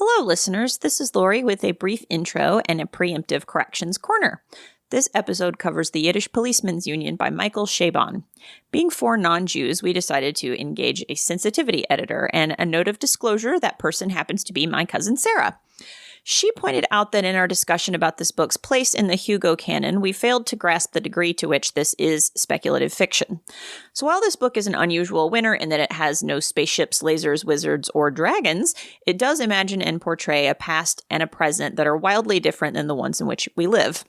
Hello, listeners. This is Lori with a brief intro and a preemptive corrections corner. This episode covers the Yiddish Policemen's Union by Michael Chabon. Being four non-Jews, we decided to engage a sensitivity editor, and a note of disclosure, that person happens to be my cousin Sarah. She pointed out that in our discussion about this book's place in the Hugo canon, we failed to grasp the degree to which this is speculative fiction. So while this book is an unusual winner in that it has no spaceships, lasers, wizards, or dragons, it does imagine and portray a past and a present that are wildly different than the ones in which we live.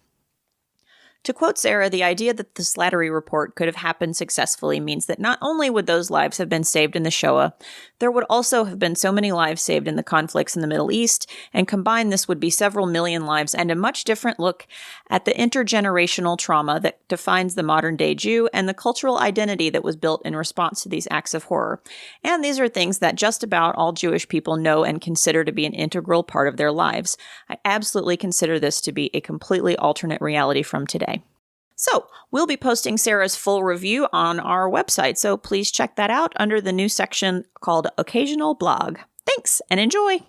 To quote Sarah, the idea that the Slattery Report could have happened successfully means that not only would those lives have been saved in the Shoah, there would also have been so many lives saved in the conflicts in the Middle East, and combined this would be several million lives and a much different look at the intergenerational trauma that defines the modern-day Jew and the cultural identity that was built in response to these acts of horror. And these are things that just about all Jewish people know and consider to be an integral part of their lives. I absolutely consider this to be a completely alternate reality from today. So, we'll be posting Sarah's full review on our website, so please check that out under the new section called Occasional Blog. Thanks, and enjoy!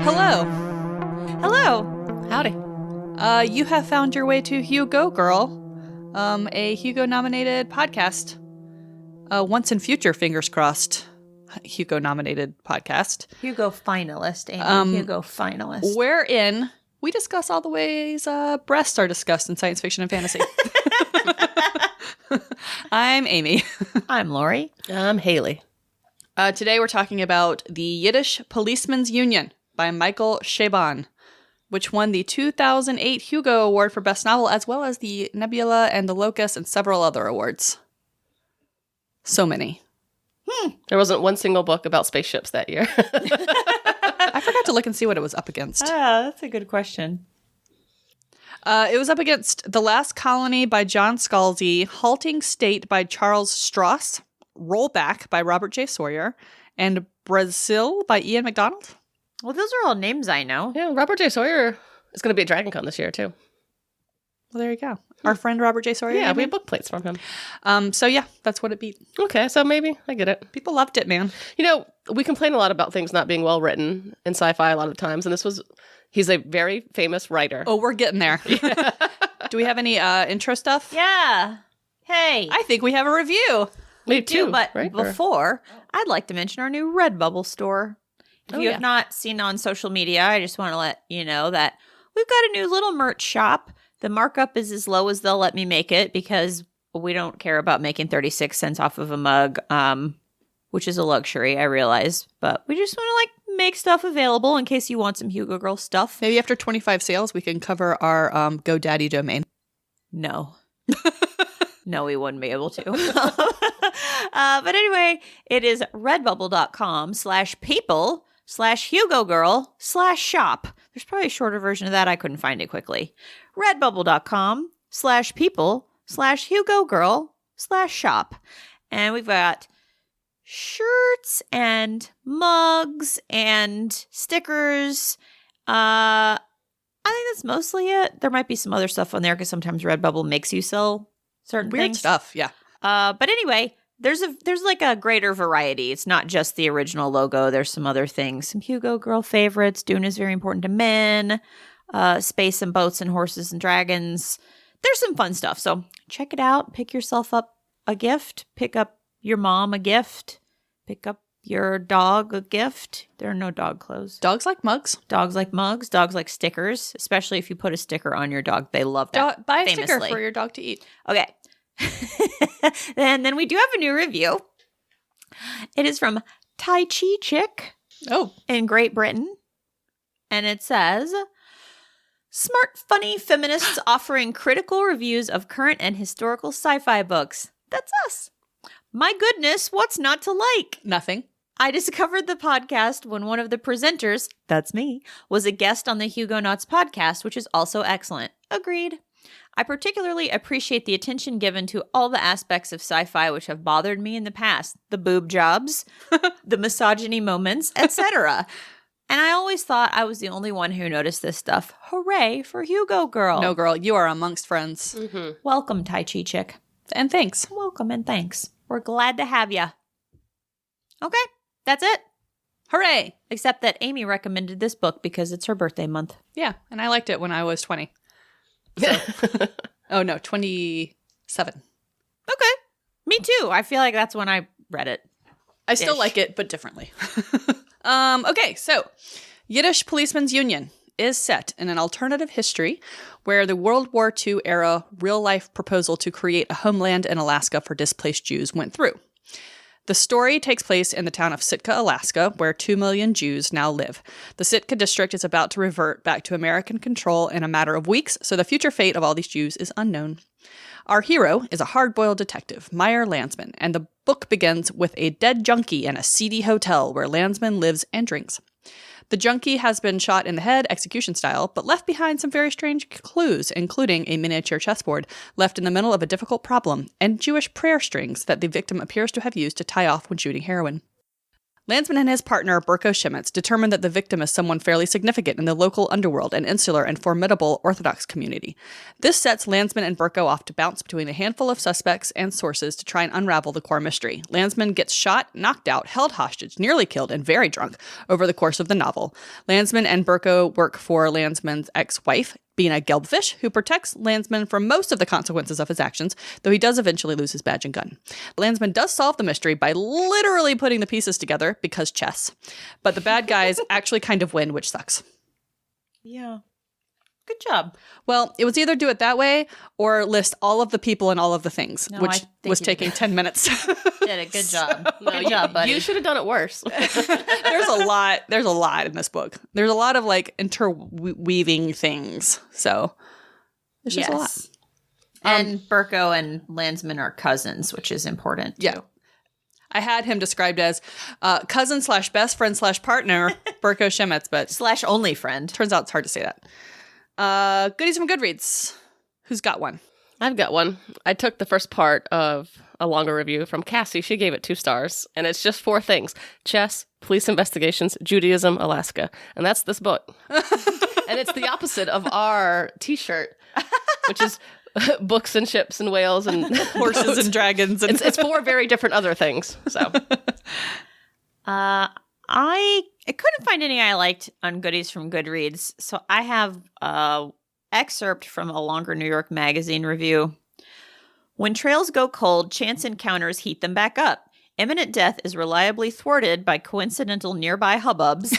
Hello. Hello! Howdy. You have found your way to Hugo Girl, a Hugo-nominated podcast. Once in future, fingers crossed, Hugo-nominated podcast. Hugo finalist, Amy. Hugo finalist. Wherein we discuss all the ways breasts are discussed in science fiction and fantasy. I'm Amy. I'm Lori. I'm Haley. Today we're talking about the Yiddish Policemen's Union by Michael Chabon, which won the 2008 Hugo Award for Best Novel, as well as the Nebula and the Locust and several other awards. So many. There wasn't one single book about spaceships that year. I forgot to look and see what it was up against. That's a good question. It was up against The Last Colony by John Scalzi, Halting State by Charles Stross, Rollback by Robert J. Sawyer, and Brazil by Ian MacDonald. Well, those are all names I know. Yeah, Robert J. Sawyer is going to be at Dragon Con this year, too. Well, there you go. Our friend Robert J. Sawyer. Yeah, we have book plates from him. So yeah, that's what it beat. Okay, so maybe I get it. People loved it, man. You know, we complain a lot about things not being well written in sci-fi a lot of times, and he's a very famous writer. Oh, we're getting there. Do we have any intro stuff? Yeah. Hey. I think we have a review. Me too, but right? before, I'd like to mention our new Redbubble store. If you have not seen on social media, I just want to let you know that we've got a new little merch shop. The markup is as low as they'll let me make it because we don't care about making 36 cents off of a mug, which is a luxury, I realize. But we just want to make stuff available in case you want some Hugo Girl stuff. Maybe after 25 sales, we can cover our GoDaddy domain. No. No, we wouldn't be able to. But anyway, it is redbubble.com/people/HugoGirl/shop. There's probably a shorter version of that. I couldn't find it quickly. redbubble.com/people/HugoGirl/shop. And we've got shirts and mugs and stickers. I think that's mostly it. There might be some other stuff on there because sometimes Redbubble makes you sell certain Weird things. stuff, yeah. But anyway, there's like a greater variety. It's not just the original logo. There's some other things. Some Hugo Girl favorites. Dune is very important to men. Space and boats and horses and dragons. There's some fun stuff. So check it out. Pick yourself up a gift. Pick up your mom a gift. Pick up your dog a gift. There are no dog clothes. Dogs like mugs. Dogs like mugs. Dogs like stickers, especially if you put a sticker on your dog. They love that. Buy a famously. sticker for your dog to eat. Okay. And then we do have a new review. It is from Tai Chi Chick in Great Britain. And it says, smart, funny feminists offering critical reviews of current and historical sci-fi books. That's us. My goodness, what's not to like? Nothing. I discovered the podcast when one of the presenters, that's me, was a guest on the Hugonauts podcast, which is also excellent. Agreed. I particularly appreciate the attention given to all the aspects of sci-fi which have bothered me in the past. The boob jobs, the misogyny moments, etc. And I always thought I was the only one who noticed this stuff. Hooray for Hugo Girl. No, girl, you are amongst friends. Mm-hmm. Welcome, Tai Chi Chick. And thanks. Welcome and thanks. We're glad to have ya. Okay, that's it. Hooray. Except that Amy recommended this book because it's her birthday month. Yeah, and I liked it when I was 20. So. Oh, no, 27. Okay, me too. I feel like that's when I read it. I still like it, but differently. Okay, so Yiddish Policemen's Union is set in an alternative history where the World War II era real-life proposal to create a homeland in Alaska for displaced Jews went through. The story takes place in the town of Sitka, Alaska, where 2 million Jews now live. The Sitka district is about to revert back to American control in a matter of weeks, so the future fate of all these Jews is unknown. Our hero is a hard-boiled detective, Meyer Landsman, and the book begins with a dead junkie in a seedy hotel where Landsman lives and drinks. The junkie has been shot in the head, execution style, but left behind some very strange clues, including a miniature chessboard left in the middle of a difficult problem, and Jewish prayer strings that the victim appears to have used to tie off when shooting heroin. Landsman and his partner, Burko Shimitz, determine that the victim is someone fairly significant in the local underworld and insular and formidable Orthodox community. This sets Landsman and Burko off to bounce between a handful of suspects and sources to try and unravel the core mystery. Landsman gets shot, knocked out, held hostage, nearly killed, and very drunk over the course of the novel. Landsman and Burko work for Landsman's ex-wife, Bina Gelbfish, who protects Landsman from most of the consequences of his actions, though he does eventually lose his badge and gun. Landsman does solve the mystery by literally putting the pieces together, because chess. But the bad guys actually kind of win, which sucks. Yeah. Good job. Well, it was either do it that way or list all of the people and all of the things, No, I which think was you taking 10 minutes. Did a good job. No, Good job, buddy. You should have done it worse. There's a lot in this book. There's a lot of like interweaving things. So it's just a lot. And Burko and Landsman are cousins, which is important. Too. Yeah. I had him described as cousin / best friend / partner, Burko Shimitz, but / only friend. turns out it's hard to say that. Goodies from Goodreads. Who's got one? I've got one. I took the first part of a longer review from Cassie. She gave it 2 stars, and it's just 4 things: chess, police investigations, Judaism, Alaska. And that's this book. And it's the opposite of our t-shirt, which is books and ships and whales and Horses boats. and dragons. And It's 4 very different other things. So I couldn't find any I liked on Goodies from Goodreads, so I have an excerpt from a longer New York Magazine review. When trails go cold, chance encounters heat them back up. Imminent death is reliably thwarted by coincidental nearby hubbubs.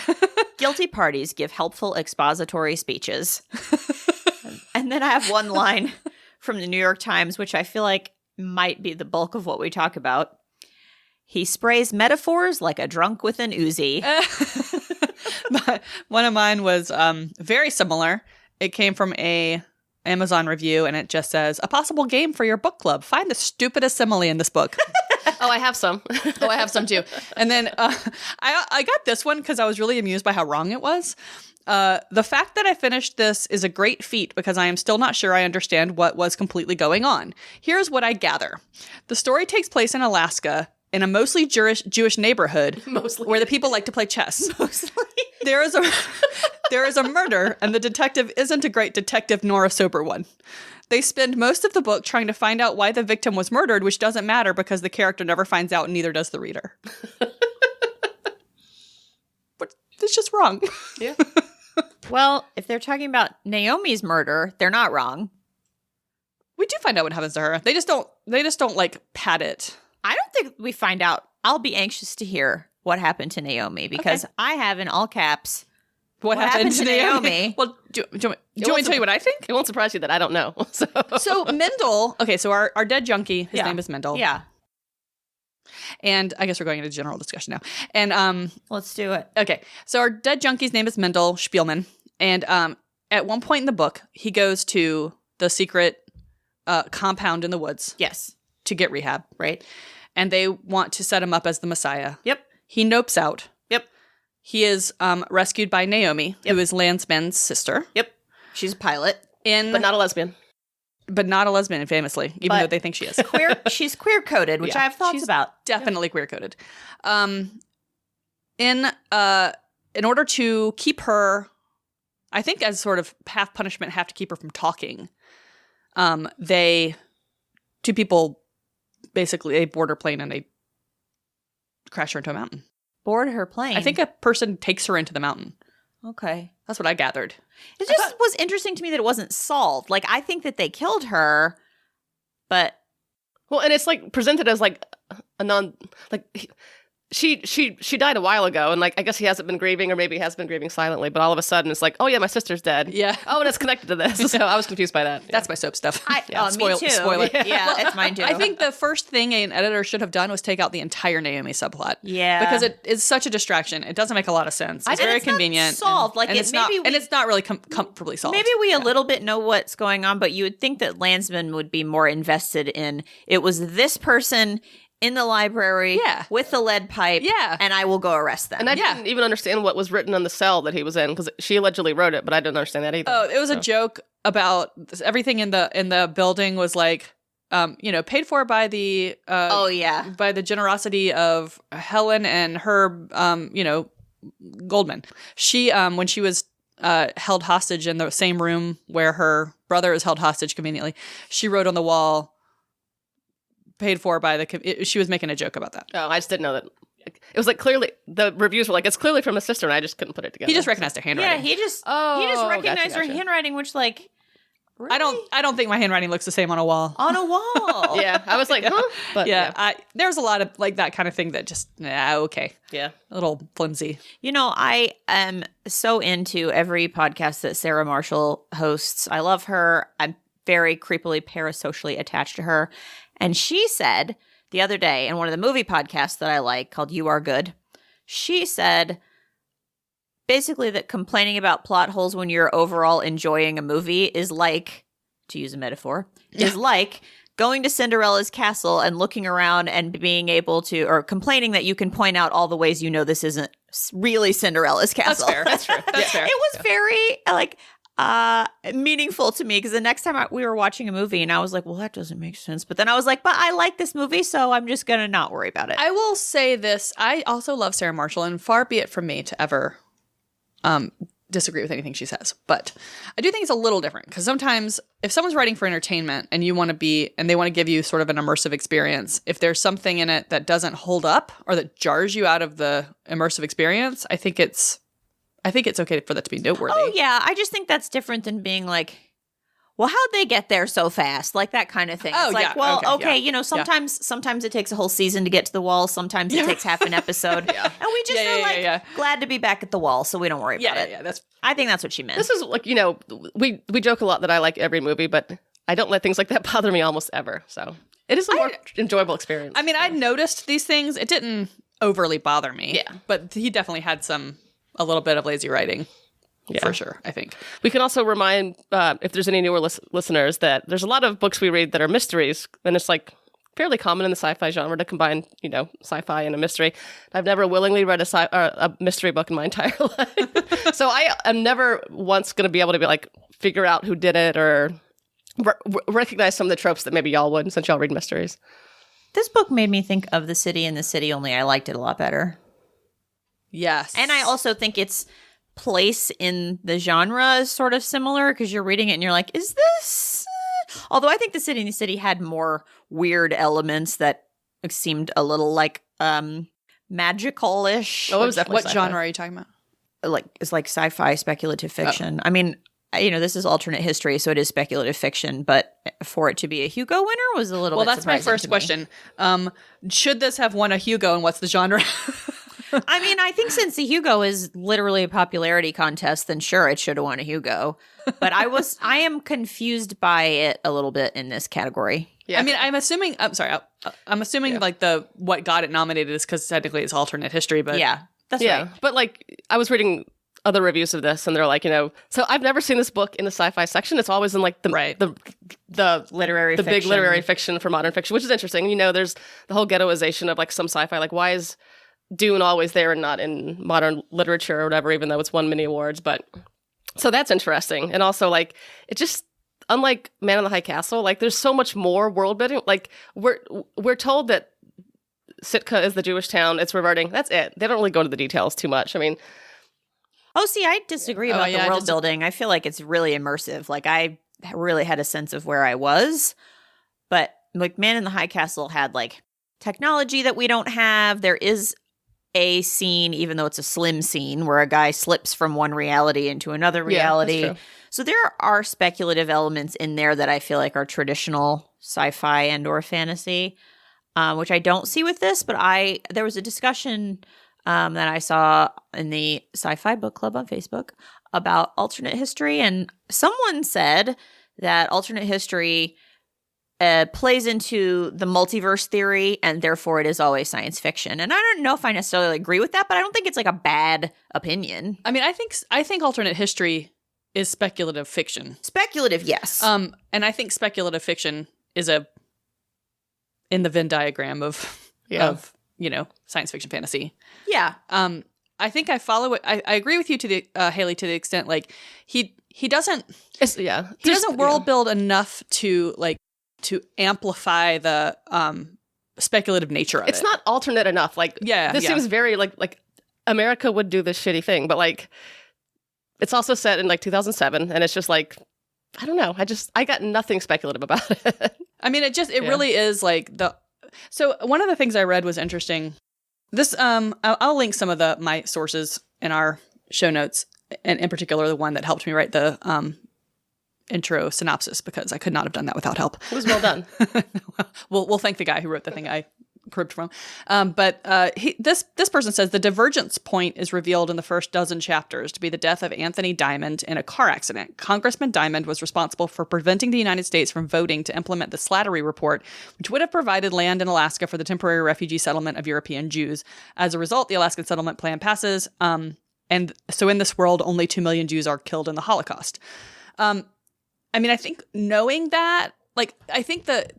Guilty parties give helpful expository speeches. And then I have one line from the New York Times, which I feel like might be the bulk of what we talk about. He sprays metaphors like a drunk with an Uzi. But one of mine was very similar. It came from a Amazon review, and it just says, a possible game for your book club. Find the stupidest simile in this book. oh, I have some. Oh, I have some too. And then I got this one because I was really amused by how wrong it was. The fact that I finished this is a great feat because I am still not sure I understand what was completely going on. Here's what I gather. The story takes place in Alaska in a mostly Jewish neighborhood where the people like to play chess. Mostly. There is a murder, and the detective isn't a great detective nor a sober one. They spend most of the book trying to find out why the victim was murdered, which doesn't matter because the character never finds out and neither does the reader. But it's just wrong. Yeah. Well, if they're talking about Naomi's murder, they're not wrong. We do find out what happens to her. They just don't like pad it. I don't think we find out. I'll be anxious to hear what happened to Naomi because I have in all caps What happened to Naomi? Well, do you want me to tell you what I think? It won't surprise you that I don't know. So Mendel, okay, so our dead junkie, his name is Mendel. Yeah. And I guess we're going into general discussion now. And Let's do it. okay, so our dead junkie's name is Mendel Spielman. And at one point in the book, he goes to the secret compound in the woods. Yes. To get rehab. Right. And they want to set him up as the Messiah. Yep. He nopes out. Yep. He is rescued by Naomi, who is Landsman's sister. Yep. She's a pilot. But not a lesbian. but not a lesbian, famously, even though they think she is. She's queer coded, which I have thoughts about. Definitely queer coded. In order to keep her, I think as sort of half punishment, have to keep her from talking. Two people basically they board her plane and they crash her into a mountain. Board her plane? I think a person takes her into the mountain. Okay. That's what I gathered. It just was interesting to me that it wasn't solved. Like, I think that they killed her, but... Well, and it's like presented as like a non... like She died a while ago, and like I guess he hasn't been grieving, or maybe he has been grieving silently. But all of a sudden, it's like, oh yeah, my sister's dead. Yeah. Oh, and it's connected to this. So I was confused by that. Yeah. That's my soap stuff. Me too. Spoiler. Yeah, it's mine too. I think the first thing an editor should have done was take out the entire Naomi subplot. Yeah, because it is such a distraction. It doesn't make a lot of sense. It's very convenient. Solved and it's not really comfortably solved. Maybe we a little bit know what's going on, but you would think that Landsman would be more invested in. It was this person in the library with the lead pipe, and I will go arrest them. And I didn't even understand what was written on the cell that he was in, because she allegedly wrote it, but I didn't understand that either. Oh, it was a joke about everything in the building was like, paid for by the by the generosity of Helen and Herb, Goldman. She when she was held hostage in the same room where her brother is held hostage conveniently, she wrote on the wall, paid for by she was making a joke about that. Oh, I just didn't know that. It was like clearly, the reviews were like, it's clearly from a sister, and I just couldn't put it together. He just recognized her handwriting. Yeah, he just recognized her handwriting, which like, really? I don't think my handwriting looks the same on a wall. On a wall. Yeah, I was like, huh? But there's a lot of like that kind of thing that just, okay. Yeah. A little flimsy. I am so into every podcast that Sarah Marshall hosts. I love her. I'm very creepily parasocially attached to her. And she said the other day in one of the movie podcasts that I like called You Are Good, she said basically that complaining about plot holes when you're overall enjoying a movie is like, to use a metaphor, is like going to Cinderella's castle and looking around and being able to, or complaining that you can point out all the ways you know this isn't really Cinderella's castle. That's fair. That's fair. It was very meaningful to me, because the next time we were watching a movie and I was like, well, that doesn't make sense. But then I was like, but I like this movie, so I'm just going to not worry about it. I will say this. I also love Sarah Marshall, and far be it from me to ever disagree with anything she says. But I do think it's a little different, because sometimes if someone's writing for entertainment and they want to give you sort of an immersive experience, if there's something in it that doesn't hold up or that jars you out of the immersive experience, I think it's okay for that to be noteworthy. Oh, yeah. I just think that's different than being like, well, how'd they get there so fast? Like that kind of thing. Oh, it's like, yeah. well, okay, sometimes it takes a whole season to get to the wall. Sometimes it takes half an episode. And we just are glad to be back at the wall, so we don't worry about it. Yeah, I think that's what she meant. This is like, we joke a lot that I like every movie, but I don't let things like that bother me almost ever. So it is a more enjoyable experience. I mean, I noticed these things. It didn't overly bother me. Yeah. But he definitely had a little bit of lazy writing. Yeah. For sure, I think. We can also remind, if there's any newer listeners, that there's a lot of books we read that are mysteries, and it's like fairly common in the sci-fi genre to combine, sci-fi and a mystery. I've never willingly read a mystery book in my entire life. So I am never once going to be able to be like, figure out who did it or recognize some of the tropes that maybe y'all would, since y'all read mysteries. This book made me think of The City and the City, only I liked it a lot better. Yes. And I also think its place in the genre is sort of similar, because you're reading it and you're like, is this... Although I think The City and the City had more weird elements that seemed a little like magical-ish. What genre are you talking about? It's like sci-fi speculative fiction. Oh. I mean, this is alternate history, so it is speculative fiction, but for it to be a Hugo winner was a little bit surprising. Well, that's my first question. Should this have won a Hugo, and what's the genre? I mean, I think since the Hugo is literally a popularity contest, then sure, it should have won a Hugo. But I am confused by it a little bit in this category. Yeah. I mean, I'm assuming like what got it nominated is because technically it's alternate history, but yeah, that's right. But like, I was reading other reviews of this, and they're like, so I've never seen this book in the sci-fi section. It's always in like the literary fiction. Big literary fiction for modern fiction, which is interesting. There's the whole ghettoization of like some sci-fi. Like, why is Dune always there and not in modern literature or whatever, even though it's won many awards? But so that's interesting. And also, like, it just, unlike Man in the High Castle, like there's so much more world building. Like we're told that Sitka is the Jewish town. It's reverting. That's it. They don't really go into the details too much. I mean, Oh, see, I disagree Oh, about yeah, the world building. I feel like it's really immersive. Like, I really had a sense of where I was. But, like, Man in the High Castle had, like, technology that we don't have. There is a scene, even though it's a slim scene, where a guy slips from one reality into another reality. Yeah, that's true. So there are speculative elements in there that I feel like are traditional sci-fi and or fantasy, which I don't see with this. But there was a discussion that I saw in the Sci-Fi Book Club on Facebook about alternate history. And someone said that alternate history plays into the multiverse theory, and therefore it is always science fiction. And I don't know if I necessarily agree with that, but I don't think it's like a bad opinion. I mean, I think alternate history is speculative fiction. Speculative, yes. And I think speculative fiction is in the Venn diagram of science fiction fantasy. Yeah. I think I follow it. I agree with you to the Haley, to the extent like he doesn't world build enough to amplify the speculative nature of it. It's not alternate enough. Like, this seems very like America would do this shitty thing, but like it's also set in like 2007, and it's just like, I don't know. I got nothing speculative about it. I mean, it really is like So one of the things I read was interesting. This I'll link some of my sources in our show notes, and in particular the one that helped me write the intro synopsis, because I could not have done that without help. It was well done. We'll thank the guy who wrote the thing I cribbed from. But this person says the divergence point is revealed in the first dozen chapters to be the death of Anthony Diamond in a car accident. Congressman Diamond was responsible for preventing the United States from voting to implement the Slattery Report, which would have provided land in Alaska for the temporary refugee settlement of European Jews. As a result, the Alaskan settlement plan passes. And so in this world, only 2 million Jews are killed in the Holocaust. I mean, I think knowing that, like, I think that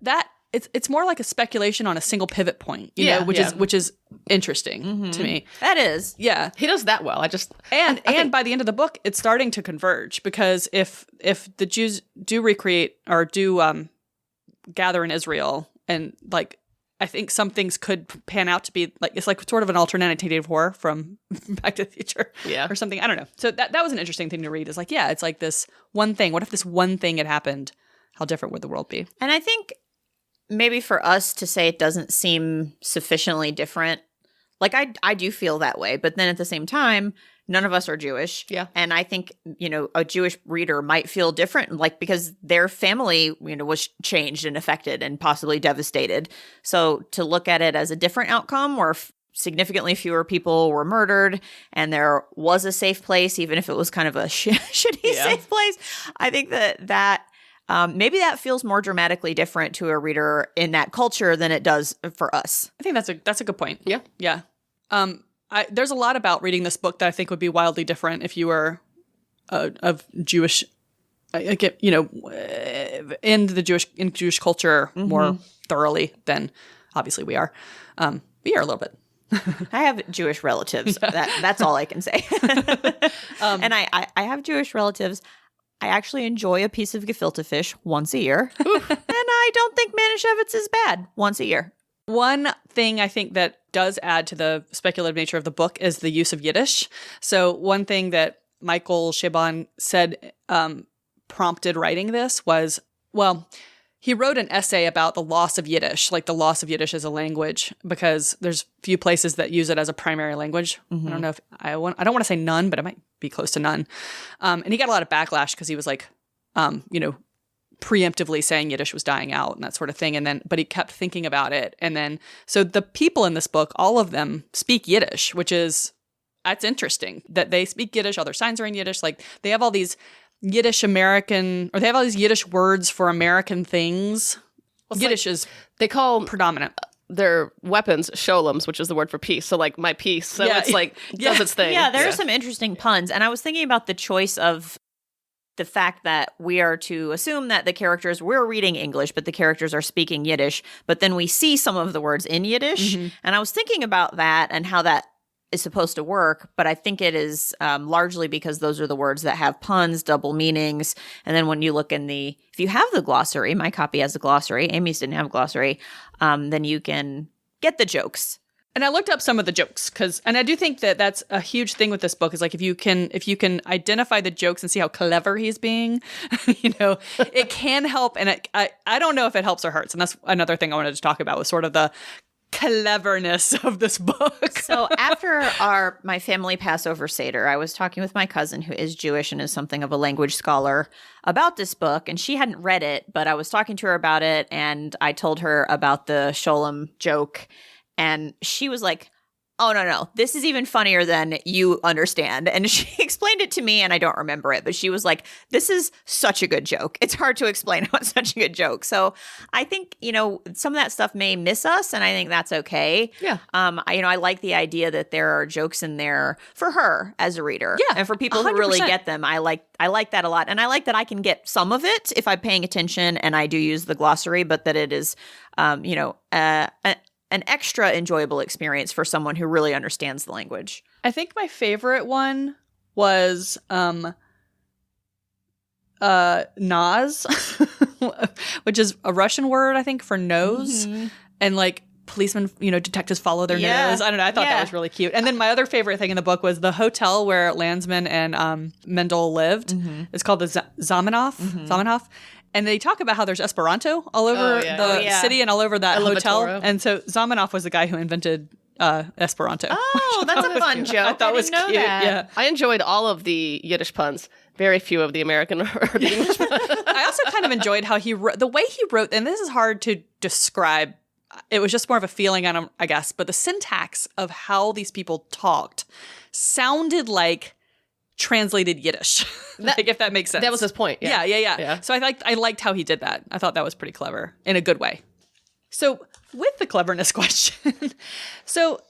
it's more like a speculation on a single pivot point, you know, which is interesting to me. That is. Yeah. He does that well. And by the end of the book, it's starting to converge, because if the Jews do recreate or do gather in Israel, and like, I think some things could pan out to be like, it's like sort of an alternative horror from Back to the Future, or something. I don't know. So that was an interesting thing to read. Is like, yeah, it's like this one thing. What if this one thing had happened? How different would the world be? And I think maybe for us to say it doesn't seem sufficiently different, like I do feel that way, but then at the same time, none of us are Jewish. Yeah. And I think, a Jewish reader might feel different, like, because their family, was changed and affected and possibly devastated. So to look at it as a different outcome where significantly fewer people were murdered and there was a safe place, even if it was kind of a shitty safe place, I think that maybe that feels more dramatically different to a reader in that culture than it does for us. I think that's a good point. Yeah. Yeah. There's a lot about reading this book that I think would be wildly different if you were of Jewish, in Jewish culture more thoroughly than obviously we are. We are a little bit. I have Jewish relatives. That's all I can say. And I have Jewish relatives. I actually enjoy a piece of gefilte fish once a year. And I don't think Manischewitz is bad once a year. One thing I think that does add to the speculative nature of the book is the use of Yiddish. So one thing that Michael Chabon said prompted writing this was, he wrote an essay about the loss of Yiddish, like the loss of Yiddish as a language, because there's few places that use it as a primary language. I don't know if I don't want to say none, but it might be close to none. And he got a lot of backlash because he was like, preemptively saying Yiddish was dying out and that sort of thing. But he kept thinking about it. And then, so the people in this book, all of them speak Yiddish, that's interesting that they speak Yiddish. All their signs are in Yiddish. Like, they have all these Yiddish words for American things. Well, Yiddish is they call predominant. Their weapons sholoms, which is the word for peace. So like my peace. So it's like does its thing. Yeah, there are some interesting puns. And I was thinking about the choice of the fact that we are to assume that we're reading English, but the characters are speaking Yiddish, but then we see some of the words in Yiddish. And I was thinking about that and how that is supposed to work, but I think it is largely because those are the words that have puns, double meanings. And then when you look if you have the glossary, my copy has a glossary, Amy's didn't have a glossary, then you can get the jokes. And I looked up some of the jokes and I do think that that's a huge thing with this book is like if you can identify the jokes and see how clever he's being, it can help. And I don't know if it helps or hurts. And that's another thing I wanted to talk about was sort of the cleverness of this book. So after my family Passover Seder, I was talking with my cousin who is Jewish and is something of a language scholar about this book, and she hadn't read it, but I was talking to her about it, and I told her about the Sholem joke, and she was like, oh, no, this is even funnier than you understand. And she explained it to me, and I don't remember it, but she was like, this is such a good joke. It's hard to explain how it's such a good joke. So I think, some of that stuff may miss us, and I think that's okay. Yeah. I like the idea that there are jokes in there for her as a reader. Yeah. And for people 100%. who really get them, I like that a lot. And I like that I can get some of it if I'm paying attention and I do use the glossary, but that it is, an extra enjoyable experience for someone who really understands the language. I think my favorite one was Naz, which is a Russian word, I think, for nose. Mm-hmm. And like policemen, detectives follow their nose. I don't know. I thought that was really cute. And then my other favorite thing in the book was the hotel where Landsman and Mendel lived. Mm-hmm. It's called the Zamenhof. Mm-hmm. Zamenhof. And they talk about how there's Esperanto all over the city and all over that hotel. And so Zamenhof was the guy who invented Esperanto. Oh, that's a fun joke. I thought it was cute. That. Yeah. I enjoyed all of the Yiddish puns. Very few of the American or the English puns. I also kind of enjoyed how the way he wrote, and this is hard to describe. It was just more of a feeling on him, I guess. But the syntax of how these people talked sounded like translated Yiddish, if that makes sense. That was his point. Yeah. So I liked how he did that. I thought that was pretty clever in a good way. So with the cleverness question, so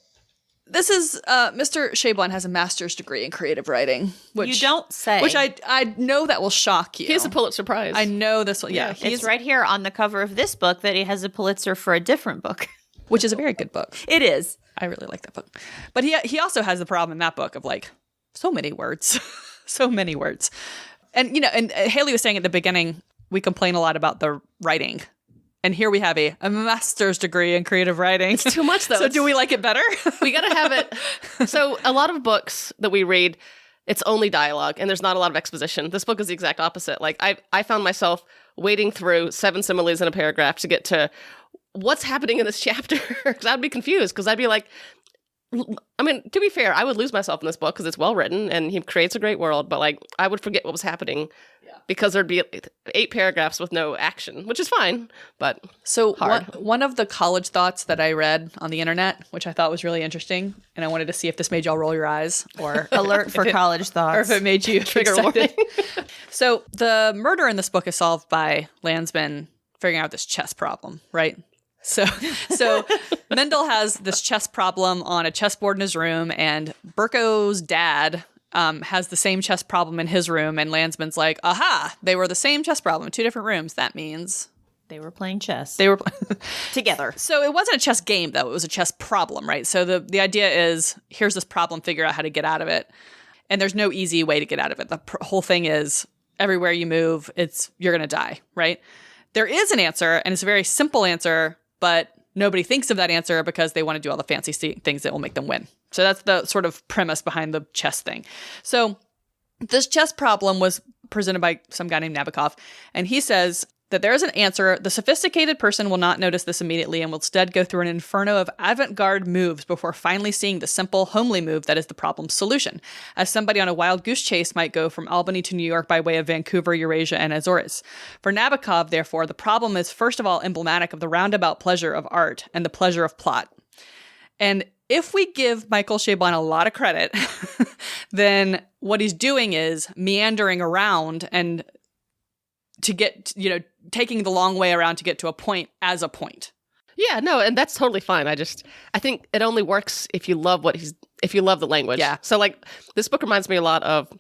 this is Mr. Chabon has a master's degree in creative writing, which you don't say. Which I know that will shock you. He has a Pulitzer Prize. I know this one. Yeah, it's right here on the cover of this book that he has a Pulitzer for a different book, which is a very good book. It is. I really like that book, but he also has the problem in that book of like so many words, so many words, and and Haley was saying at the beginning we complain a lot about the writing. And here we have a master's degree in creative writing. It's too much, though. So do we like it better? We got to have it. So a lot of books that we read, it's only dialogue, and there's not a lot of exposition. This book is the exact opposite. Like, I found myself wading through 7 similes in a paragraph to get to what's happening in this chapter. Because I'd be confused, because I'd be like, I mean, to be fair, I would lose myself in this book because it's well written, and he creates a great world, but like, I would forget what was happening. Because there'd be 8 paragraphs with no action, which is fine, but so hard. One of the college thoughts that I read on the internet, which I thought was really interesting, and I wanted to see if this made y'all roll your eyes or alert for college thoughts, or if it made you trigger warning. So the murder in this book is solved by Landsman figuring out this chess problem, right? So Mendel has this chess problem on a chessboard in his room, and Burko's dad has the same chess problem in his room, and Landsman's like, aha, they were the same chess problem in 2 different rooms. That means they were playing chess. They were together. So it wasn't a chess game, though. It was a chess problem, right? So the idea is, here's this problem, figure out how to get out of it. And there's no easy way to get out of it. The whole thing is, everywhere you move, you're going to die, right? There is an answer, and it's a very simple answer, but nobody thinks of that answer because they want to do all the fancy things that will make them win. So that's the sort of premise behind the chess thing. So this chess problem was presented by some guy named Nabokov, and he says that there is an answer. The sophisticated person will not notice this immediately and will instead go through an inferno of avant-garde moves before finally seeing the simple, homely move that is the problem's solution, as somebody on a wild goose chase might go from Albany to New York by way of Vancouver, Eurasia, and Azores. For Nabokov, therefore, the problem is first of all emblematic of the roundabout pleasure of art and the pleasure of plot. And if we give Michael Chabon a lot of credit, then what he's doing is meandering around and to get, taking the long way around to get to a point as a point. Yeah, no, and that's totally fine. I think it only works if you love if you love the language. Yeah. So like, this book reminds me a lot of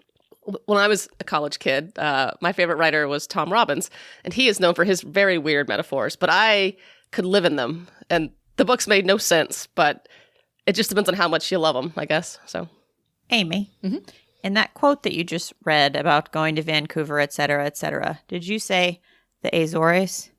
when I was a college kid. My favorite writer was Tom Robbins, and he is known for his very weird metaphors, but I could live in them. And the books made no sense, but it just depends on how much you love them, I guess. So, Amy, in that quote that you just read about going to Vancouver, et cetera, did you say the Azores?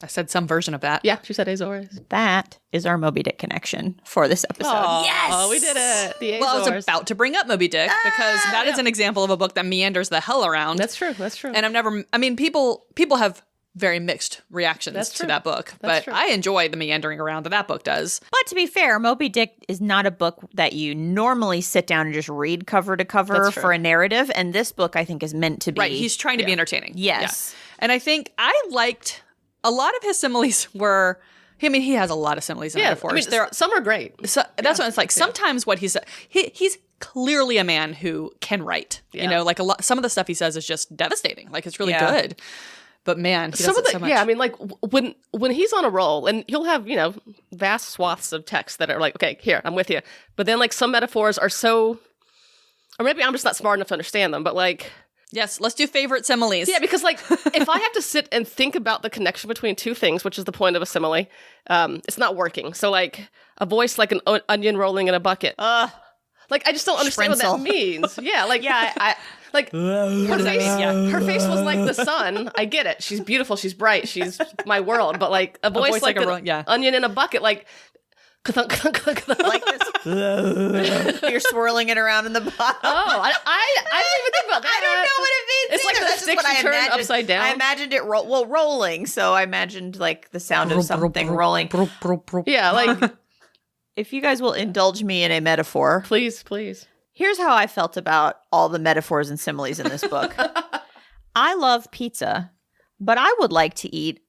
I said some version of that. yeah, she said Azores. That is our Moby Dick connection for this episode. Aw. Yes! Oh, we did it. The Azores. Well, I was about to bring up Moby Dick because that is an example of a book that meanders the hell around. That's true. That's true. And people have very mixed reactions That's to true. that book, That's but true. I enjoy the meandering around that book does. But to be fair, Moby Dick is not a book that you normally sit down and just read cover to cover That's true. for a narrative. And this book, I think, is meant to be. Right, he's trying to be entertaining. Yes. Yeah. And I think I liked a lot of his similes were, I mean, he has a lot of similes and yeah, metaphors. some are great. So that's what it's like. Sometimes what he's clearly a man who can write. Yeah. You know, like some of the stuff he says is just devastating. Like it's really good. But man, he does it so much. Yeah, I mean, like when he's on a roll, and he'll have vast swaths of text that are like, okay, here, I'm with you. But then like some metaphors are so, or maybe I'm just not smart enough to understand them. But like, Yes, let's do favorite similes. yeah, because like if I have to sit and think about the connection between two things, which is the point of a simile, it's not working. So like a voice like an onion rolling in a bucket. Like I just don't understand what Spritzel. that means. Yeah, like I like her face was like the sun. I get it. She's beautiful. She's bright. She's my world. But like a voice like an onion in a bucket, like like this. You're swirling it around in the bottom. Oh, I didn't even think about that. I don't know what it means. It's like either. the That's just sticks what you I turn imagined. upside down. I imagined it rolling. So I imagined like the sound of something rolling. Yeah, like If you guys will indulge me in a metaphor, please. here's how I felt about all the metaphors and similes in this book. I love pizza, but I would like to eat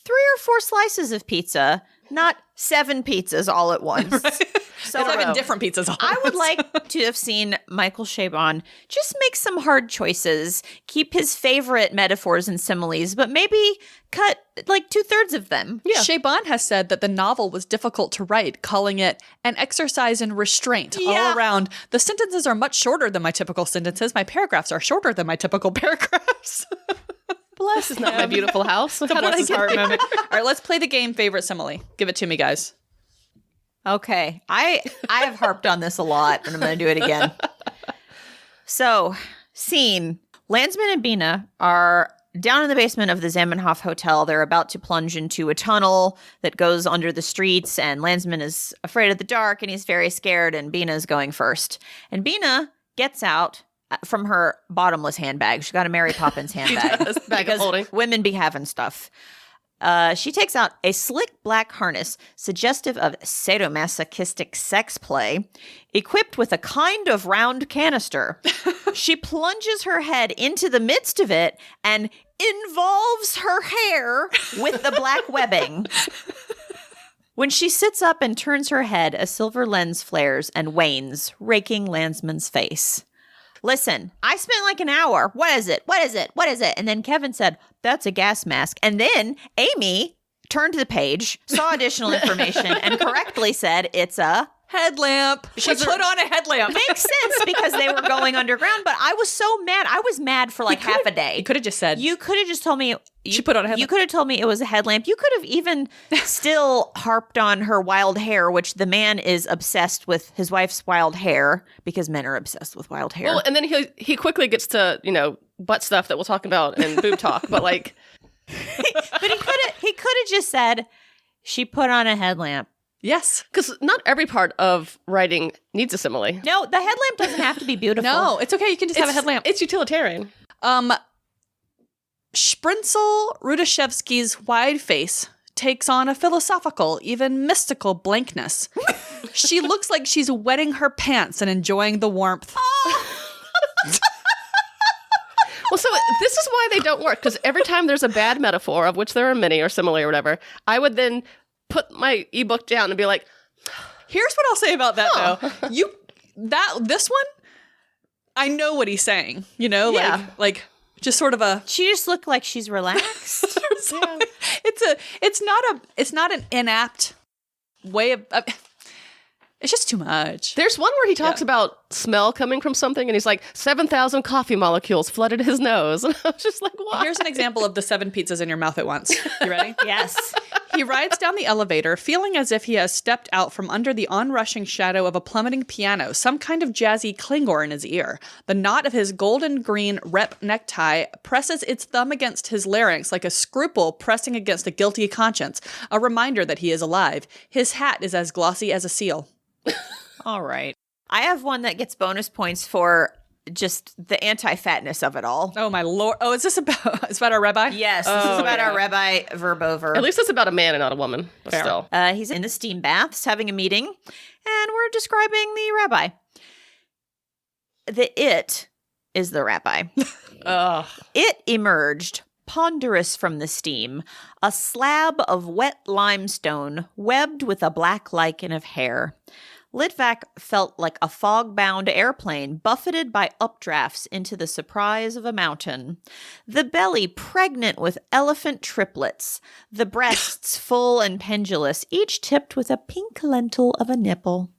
3 or 4 slices of pizza, not 7 pizzas all at once. So It's like different pizzas. All I would like to have seen Michael Chabon just make some hard choices, keep his favorite metaphors and similes, but maybe cut like 2/3 of them. Yeah. Chabon has said that the novel was difficult to write, calling it an exercise in restraint all around. The sentences are much shorter than my typical sentences. My paragraphs are shorter than my typical paragraphs. Bless is not my beautiful house. How did Bless I his get heart here? moment. All right, let's play the game favorite simile. Give it to me, guys. Okay. I have harped on this a lot, and I'm going to do it again. So, scene. Landsman and Bina are down in the basement of the Zamenhof Hotel. They're about to plunge into a tunnel that goes under the streets, and Landsman is afraid of the dark, and he's very scared, and Bina is going first. And Bina gets out from her bottomless handbag. She's got a Mary Poppins handbag. does. Bag of holding. Women be having stuff. She takes out a slick black harness suggestive of sadomasochistic sex play, equipped with a kind of round canister. She plunges her head into the midst of it and involves her hair with the black webbing. When she sits up and turns her head, a silver lens flares and wanes, raking Landsman's face. Listen, I spent like an hour. What is it? What is it? What is it? And then Kevin said, that's a gas mask. And then Amy turned the page, saw additional information, and correctly said it's a Headlamp. She put on a headlamp. Makes sense because they were going underground. But I was so mad. I was mad for like half a day. You could have just said. You could have just told me. She put on a headlamp. You could have told me it was a headlamp. You could have even still harped on her wild hair, which the man is obsessed with his wife's wild hair because men are obsessed with wild hair. Well, and then he quickly gets to, butt stuff that we'll talk about and boob talk, but like. But he could have just said, she put on a headlamp. Yes. Because not every part of writing needs a simile. No, the headlamp doesn't have to be beautiful. No, it's okay. You can just have a headlamp. It's utilitarian. Sprinzel Rudashevsky's wide face takes on a philosophical, even mystical blankness. She looks like she's wetting her pants and enjoying the warmth. Well, so this is why they don't work, because every time there's a bad metaphor, of which there are many or simile or whatever, I would then put my ebook down and be like, here's what I'll say about that though. This one, I know what he's saying, like just sort of a. She just looked like she's relaxed. It's not an inapt way of. It's just too much. There's one where he talks about smell coming from something, and he's like, 7,000 coffee molecules flooded his nose. And I was just like, what? Here's an example of the 7 pizzas in your mouth at once. You ready? Yes. He rides down the elevator, feeling as if he has stepped out from under the onrushing shadow of a plummeting piano, some kind of jazzy clangor in his ear. The knot of his golden-green rep necktie presses its thumb against his larynx like a scruple pressing against a guilty conscience, a reminder that he is alive. His hat is as glossy as a seal. All right. I have one that gets bonus points for just the anti-fatness of it all. Oh, my Lord. Oh, is this about, it's about our rabbi? Yes, this is about our Rabbi Verbover. At least it's about a man and not a woman. But Fair. still. He's in the steam baths having a meeting, and we're describing the rabbi. The it is the rabbi. Ugh. It emerged, ponderous from the steam, a slab of wet limestone webbed with a black lichen of hair. Litvak felt like a fog-bound airplane buffeted by updrafts into the surprise of a mountain. The belly pregnant with elephant triplets, the breasts full and pendulous, each tipped with a pink lentil of a nipple.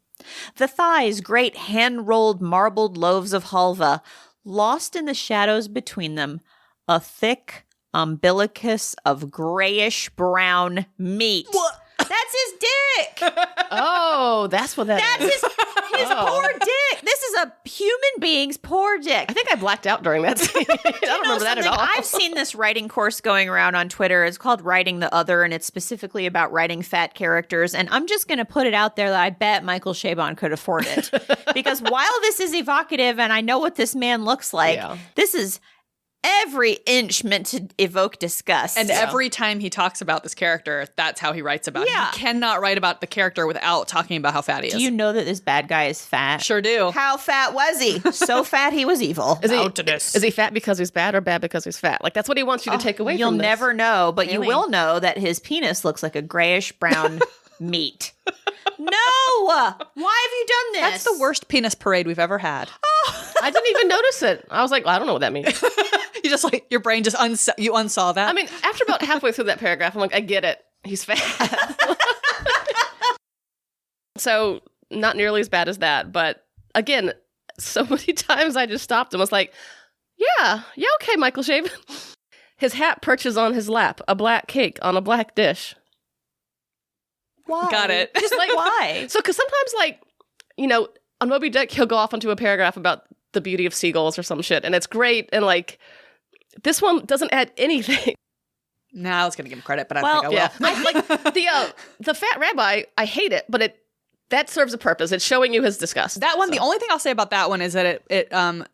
The thighs great hand-rolled marbled loaves of halva, lost in the shadows between them, a thick umbilicus of grayish-brown meat. What? That's his dick! Oh, that's what that That's is. his poor dick. This is a human being's poor dick. I think I blacked out during that scene. I don't remember that at all. I've seen this writing course going around on Twitter. It's called Writing the Other, and it's specifically about writing fat characters. And I'm just going to put it out there that I bet Michael Chabon could afford it. Because while this is evocative and I know what this man looks like, this is every inch meant to evoke disgust. And every time he talks about this character, that's how he writes about it. Yeah. He cannot write about the character without talking about how fat he is. Do you know that this bad guy is fat? Sure do. How fat was he? So fat he was evil. Is he fat because he's bad or bad because he's fat? Like, that's what he wants you to take away You'll from this. never know, but you Really? will know that his penis looks like a grayish-brown meat. No! Why have you done this? That's the worst penis parade we've ever had. I didn't even notice it. I was like, well, I don't know what that means. You just like, your brain just you unsaw that. I mean, after about halfway through that paragraph, I'm like, I get it. He's fat. So, not nearly as bad as that. But again, so many times I just stopped and was like, yeah, okay, Michael Chabon. His hat perches on his lap, a black cake on a black dish. Why? Got it. Just like, why? So, because sometimes, like, you know, on Moby Dick, he'll go off onto a paragraph about the beauty of seagulls or some shit, and it's great, and, like, this one doesn't add anything. Nah, I was going to give him credit, but I think I will. Yeah. The fat rabbi, I hate it, but that serves a purpose. It's showing you his disgust. That one, the only thing I'll say about that one is that it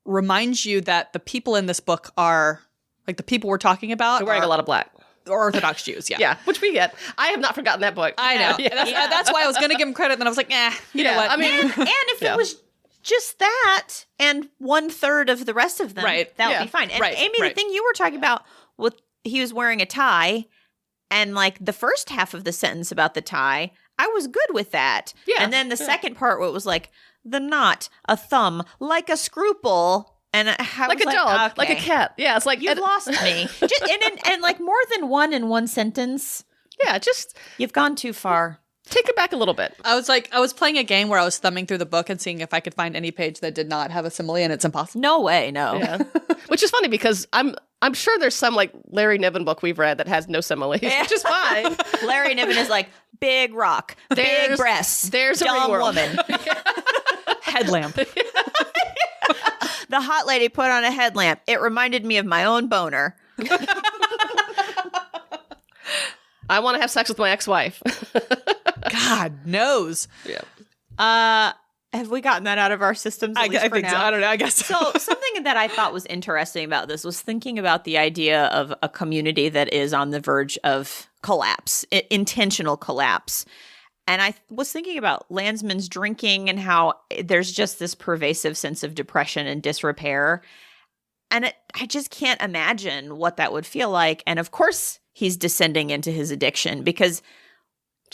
reminds you that the people in this book are, like, the people we're talking about They're wearing a lot of black. Orthodox Jews, yeah. Yeah, which we get. I have not forgotten that book. I know. Yeah. That's why I was going to give him credit, and then I was like, you know what? I mean, And if it was just that and 1/3 of the rest of them, that would be fine. And Amy, the thing you were talking about, with he was wearing a tie, and like the first half of the sentence about the tie, I was good with that. Yeah. And then the second part where it was like, the knot, a thumb, like a scruple. And I like was a dog, okay. like a cat. Yeah, it's like You've lost me. Just, and like more than one in one sentence. Yeah, just You've gone too far. take it back a little bit. I was playing a game where I was thumbing through the book and seeing if I could find any page that did not have a simile, and it's impossible. No way, no. Yeah. Which is funny because I'm sure there's some like Larry Niven book we've read that has no similes, which is fine. Larry Niven is like, big rock, big breasts, there's a dumb ring world. woman. Headlamp. The hot lady put on a headlamp. It reminded me of my own boner. I want to have sex with my ex-wife. God knows. Yeah. Have we gotten that out of our systems? I think so. I don't know. I guess So something that I thought was interesting about this was thinking about the idea of a community that is on the verge of collapse, intentional collapse. And I was thinking about Landsman's drinking and how there's just this pervasive sense of depression and disrepair. And I just can't imagine what that would feel like. And of course, he's descending into his addiction because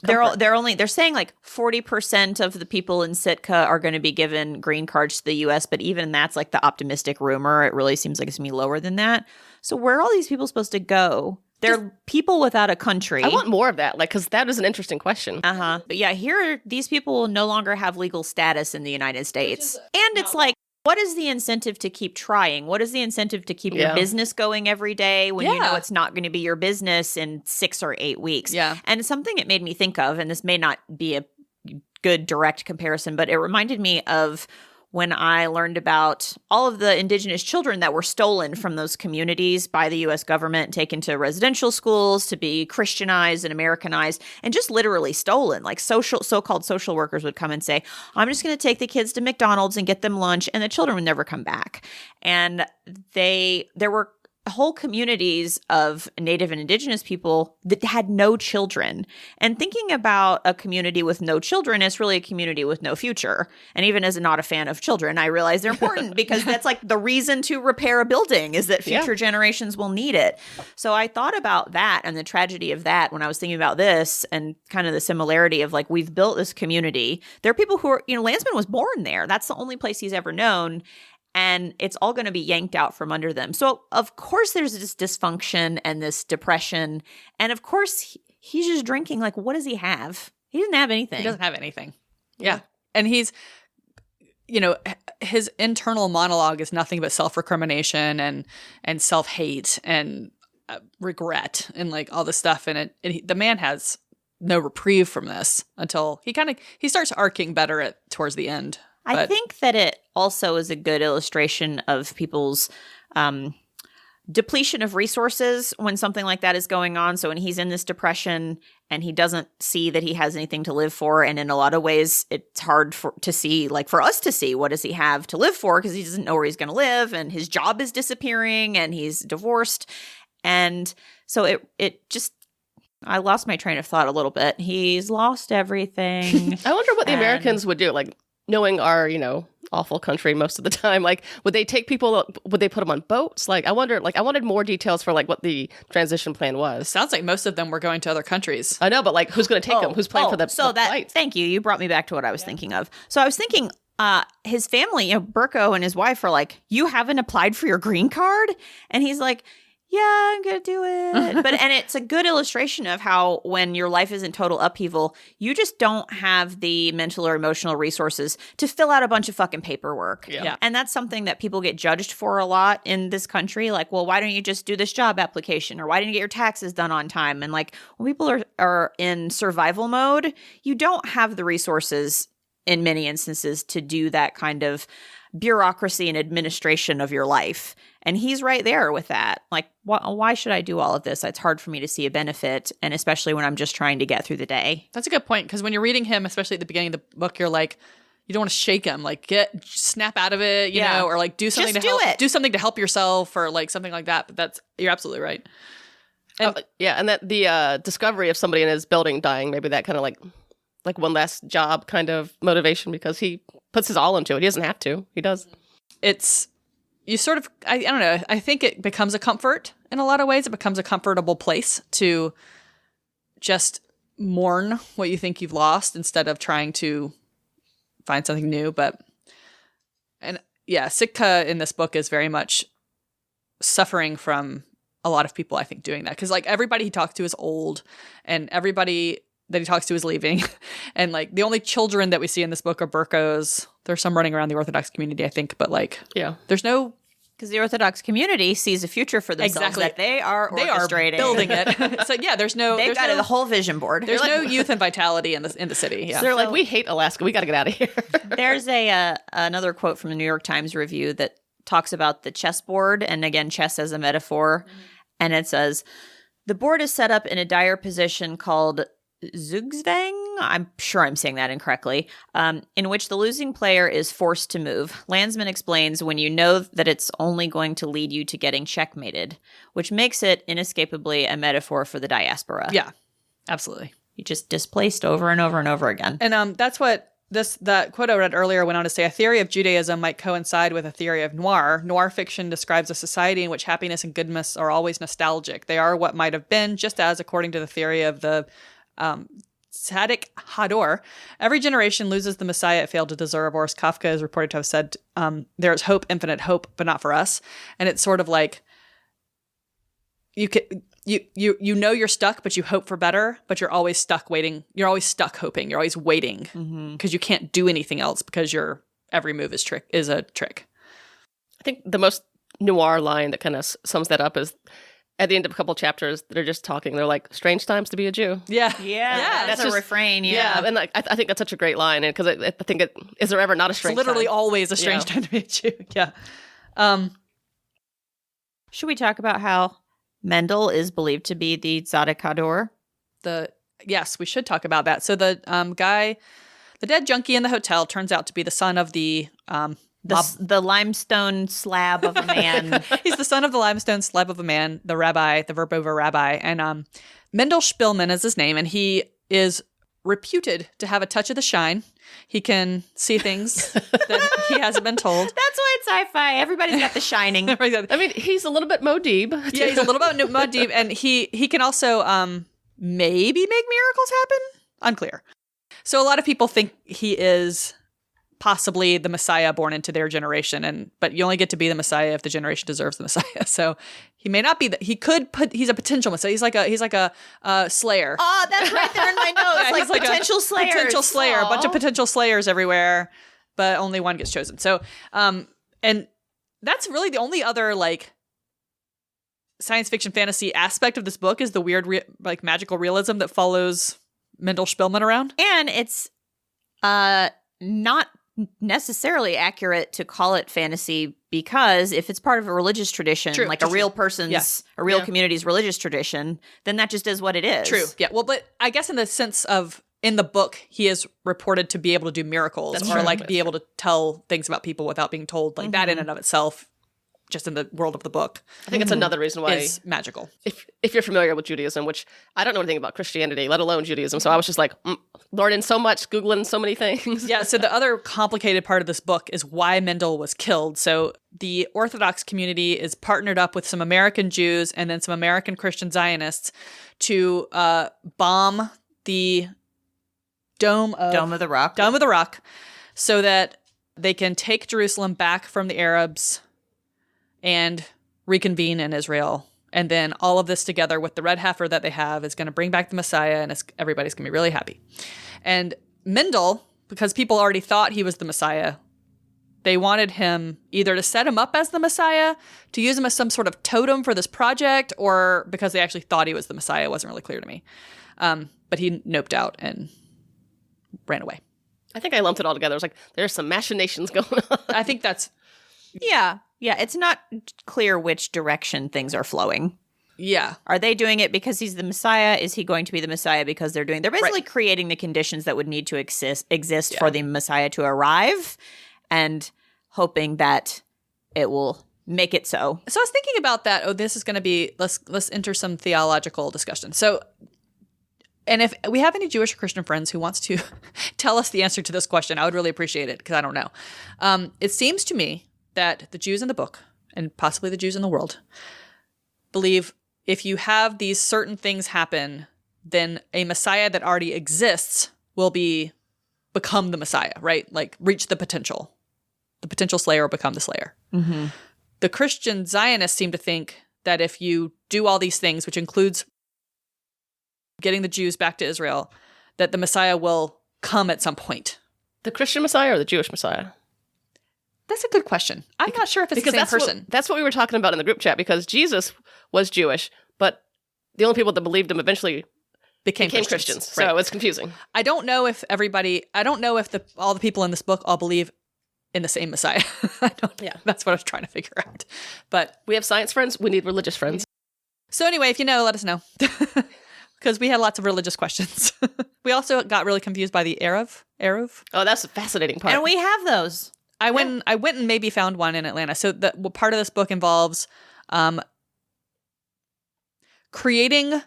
they're saying like 40% of the people in Sitka are going to be given green cards to the U.S., but even that's like the optimistic rumor. It really seems like it's going to be lower than that. So where are all these people supposed to go? They're people without a country. I want more of that, like, because that is an interesting question. But yeah, here, these people will no longer have legal status in the United States. And it's like, what is the incentive to keep trying? What is the incentive to keep your business going every day when you know it's not going to be your business in 6 or 8 weeks? Yeah. And something it made me think of, and this may not be a good direct comparison, but it reminded me of when I learned about all of the indigenous children that were stolen from those communities by the U.S. government, taken to residential schools to be Christianized and Americanized, and just literally stolen. Like so-called social workers would come and say, I'm just going to take the kids to McDonald's and get them lunch, and the children would never come back. And there were whole communities of Native and Indigenous people that had no children. And thinking about a community with no children is really a community with no future. And even as not a fan of children, I realize they're important because that's like the reason to repair a building is that future generations will need it. So I thought about that and the tragedy of that when I was thinking about this and kind of the similarity of like, we've built this community. There are people who are, Landsman was born there. That's the only place he's ever known. And it's all going to be yanked out from under them. So, of course, there's this dysfunction and this depression. And, of course, he's just drinking. Like, what does he have? He doesn't have anything. He doesn't have anything. Yeah. And he's, his internal monologue is nothing but self-recrimination and self-hate and regret and, like, all this stuff. And the man has no reprieve from this until he starts arcing better towards the end. I think that it also is a good illustration of people's depletion of resources when something like that is going on. So when he's in this depression and he doesn't see that he has anything to live for, and in a lot of ways it's hard to see, like for us to see, what does he have to live for because he doesn't know where he's going to live and his job is disappearing and he's divorced. And so it just – I lost my train of thought a little bit. He's lost everything. I wonder what the Americans would do, like knowing our, awful country most of the time. Like, would they take people, would they put them on boats? Like, I wanted more details for like what the transition plan was. Sounds like most of them were going to other countries. I know, but like, who's going to take them? Who's playing for the flight? Thank you. You brought me back to what I was thinking of. So I was thinking, his family, Burko and his wife are like, you haven't applied for your green card? And he's like, yeah, I'm going to do it. And it's a good illustration of how when your life is in total upheaval, you just don't have the mental or emotional resources to fill out a bunch of fucking paperwork. Yeah. And that's something that people get judged for a lot in this country. Like, well, why don't you just do this job application? Or why didn't you get your taxes done on time? And like, when people are in survival mode, you don't have the resources in many instances to do that kind of bureaucracy and administration of your life. And he's right there with that. Like, why should I do all of this? It's hard for me to see a benefit, and especially when I'm just trying to get through the day. That's a good point, because when you're reading him, especially at the beginning of the book, you're like, you don't want to shake him. Like, snap out of it, you know, or like do something do something to help yourself, or like something like that. But you're absolutely right. And and that the discovery of somebody in his building dying, maybe that kind of like one last job kind of motivation, because he puts his all into it. He doesn't have to. He does. You sort of, I don't know, I think it becomes a comfort in a lot of ways. It becomes a comfortable place to just mourn what you think you've lost instead of trying to find something new. Sitka in this book is very much suffering from a lot of people, I think, doing that. Because like everybody he talks to is old, and everybody that he talks to is leaving. And like the only children that we see in this book are Burkos. There's some running around the Orthodox community, I think, but like, there's no... Because the Orthodox community sees a future for themselves that they are orchestrating. They are building it. So yeah, they've got the whole vision board. There's no youth and vitality in the city. Yeah. So they're like, we hate Alaska. We got to get out of here. There's another quote from the New York Times review that talks about the chessboard, and again, chess as a metaphor. And it says, the board is set up in a dire position called Zugzwang, I'm sure I'm saying that incorrectly, in which the losing player is forced to move. Landsman explains, when you know that it's only going to lead you to getting checkmated, which makes it inescapably a metaphor for the diaspora. Yeah, absolutely. You just displaced over and over and over again. And that's what that quote I read earlier went on to say. A theory of Judaism might coincide with a theory of noir. Noir fiction describes a society in which happiness and goodness are always nostalgic. They are what might have been, just as, according to the theory of the Tzaddik Hador, every generation loses the Messiah it failed to deserve, or as Kafka is reported to have said, there is hope, infinite hope, but not for us. And it's sort of like you know you're stuck, but you hope for better, but you're always stuck waiting. You're always stuck hoping. You're always waiting because you can't do anything else because your every move is a trick. think the most noir line that kind of sums that up is at the end of a couple chapters, they're just talking. They're like, strange times to be a Jew. Yeah. That's a just- refrain. Yeah, and like, I think that's such a great line. And because I think is there ever not a It's strange literally time? always a strange time to be a Jew. Yeah. Should we talk about how Mendel is believed to be the Tzaddik Hador? Yes, we should talk about that. So the guy, the dead junkie in the hotel, turns out to be the son of the The limestone slab of a man. He's the son of the limestone slab of a man, the rabbi, the Verbover rabbi. And Mendel Spielman is his name, and he is reputed to have a touch of the shine. He can see things that he hasn't been told. That's why it's sci-fi. Everybody's got the shining. I mean, he's a little bit Modib. Yeah, he's a little bit mud deep, and he can also maybe make miracles happen. Unclear. So a lot of people think he is possibly the Messiah born into their generation, but you only get to be the Messiah if the generation deserves the Messiah. So he may not be. He's a potential Messiah. He's like a Slayer. Oh, that's right there in my notes. Yeah, he's like potential slayers. Potential Slayer. A bunch of potential Slayers everywhere, but only one gets chosen. So, and that's really the only other like science fiction fantasy aspect of this book is the weird like magical realism that follows Mendel Spielman around. And it's not necessarily accurate to call it fantasy because if it's part of a religious tradition, True, like true, a real true. person's, a real community's religious tradition, then that just is what it is. True. Yeah. Well, but I guess in the sense of in the book, he is reported to be able to do miracles That's or true. like be able to tell things about people without being told. Like that in and of itself, just in the world of the book, I think it's another reason why, is magical. if you're familiar with Judaism, which I don't know anything about Christianity, let alone Judaism, so I was just like learning so much, Googling so many things. Yeah, so the other complicated part of this book is why Mendel was killed. So the Orthodox community is partnered up with some American Jews and then some American Christian Zionists to bomb the Dome of the Rock. Dome of the Rock so that they can take Jerusalem back from the Arabs and reconvene in Israel. And then all of this together with the red heifer that they have is going to bring back the Messiah, and everybody's going to be really happy. And Mendel, because people already thought he was the Messiah, they wanted him either to set him up as the Messiah, to use him as some sort of totem for this project, or because they actually thought he was the Messiah. It wasn't really clear to me. But he noped out and ran away. I think I lumped it all together. I was like, there's some machinations going on. I think that's... Yeah. It's not clear which direction things are flowing. Yeah. Are they doing it because he's the Messiah? Is he going to be the Messiah because they're basically creating the conditions that would need to exist for the Messiah to arrive and hoping that it will make it so. So I was thinking about that. Oh, this is going to be, let's enter some theological discussion. So, and if we have any Jewish or Christian friends who wants to tell us the answer to this question, I would really appreciate it because I don't know. It seems to me that the Jews in the book, and possibly the Jews in the world, believe if you have these certain things happen, then a Messiah that already exists will become the Messiah, right? Like reach the potential. The potential slayer will become the slayer. Mm-hmm. The Christian Zionists seem to think that if you do all these things, which includes getting the Jews back to Israel, that the Messiah will come at some point. The Christian Messiah or the Jewish Messiah? That's a good question. I'm not sure if it's the same person. That's what we were talking about in the group chat, because Jesus was Jewish, but the only people that believed him eventually became Christians. So it's confusing. I don't know if all the people in this book all believe in the same Messiah. That's what I was trying to figure out. But we have science friends. We need religious friends. So anyway, if you know, let us know. Because we had lots of religious questions. We also got really confused by the Eruv. Oh, that's a fascinating part. And we have those. I went and maybe found one in Atlanta. So part of this book involves creating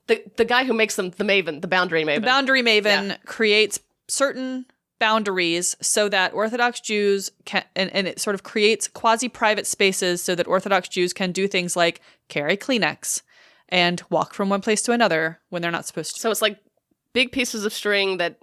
the guy who makes them the maven, the boundary maven. The boundary maven creates certain boundaries so that Orthodox Jews can, and it sort of creates quasi-private spaces so that Orthodox Jews can do things like carry Kleenex and walk from one place to another when they're not supposed to. So it's like big pieces of string that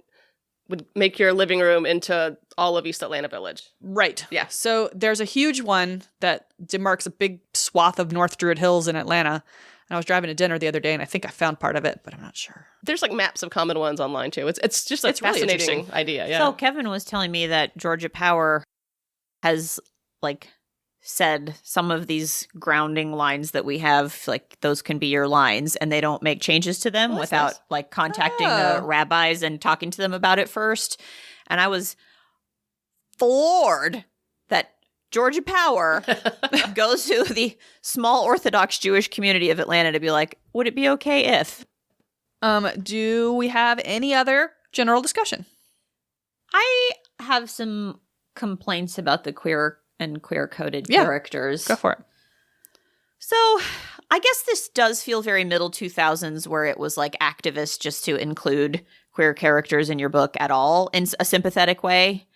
would make your living room into all of East Atlanta Village. Right. Yeah. So there's a huge one that demarks a big swath of North Druid Hills in Atlanta. And I was driving to dinner the other day, and I think I found part of it, but I'm not sure. There's like maps of common ones online too. It's just a It's really fascinating interesting idea. Yeah. So Kevin was telling me that Georgia Power has like said some of these grounding lines that we have, like those can be your lines, and they don't make changes to them without nice. like contacting the rabbis and talking to them about it first. And I was floored that Georgia Power goes to the small Orthodox Jewish community of Atlanta to be like, would it be okay if? Do we have any other general discussion? I have some complaints about the queer and queer-coded characters. Go for it. So I guess this does feel very middle 2000s where it was like activist just to include queer characters in your book at all in a sympathetic way.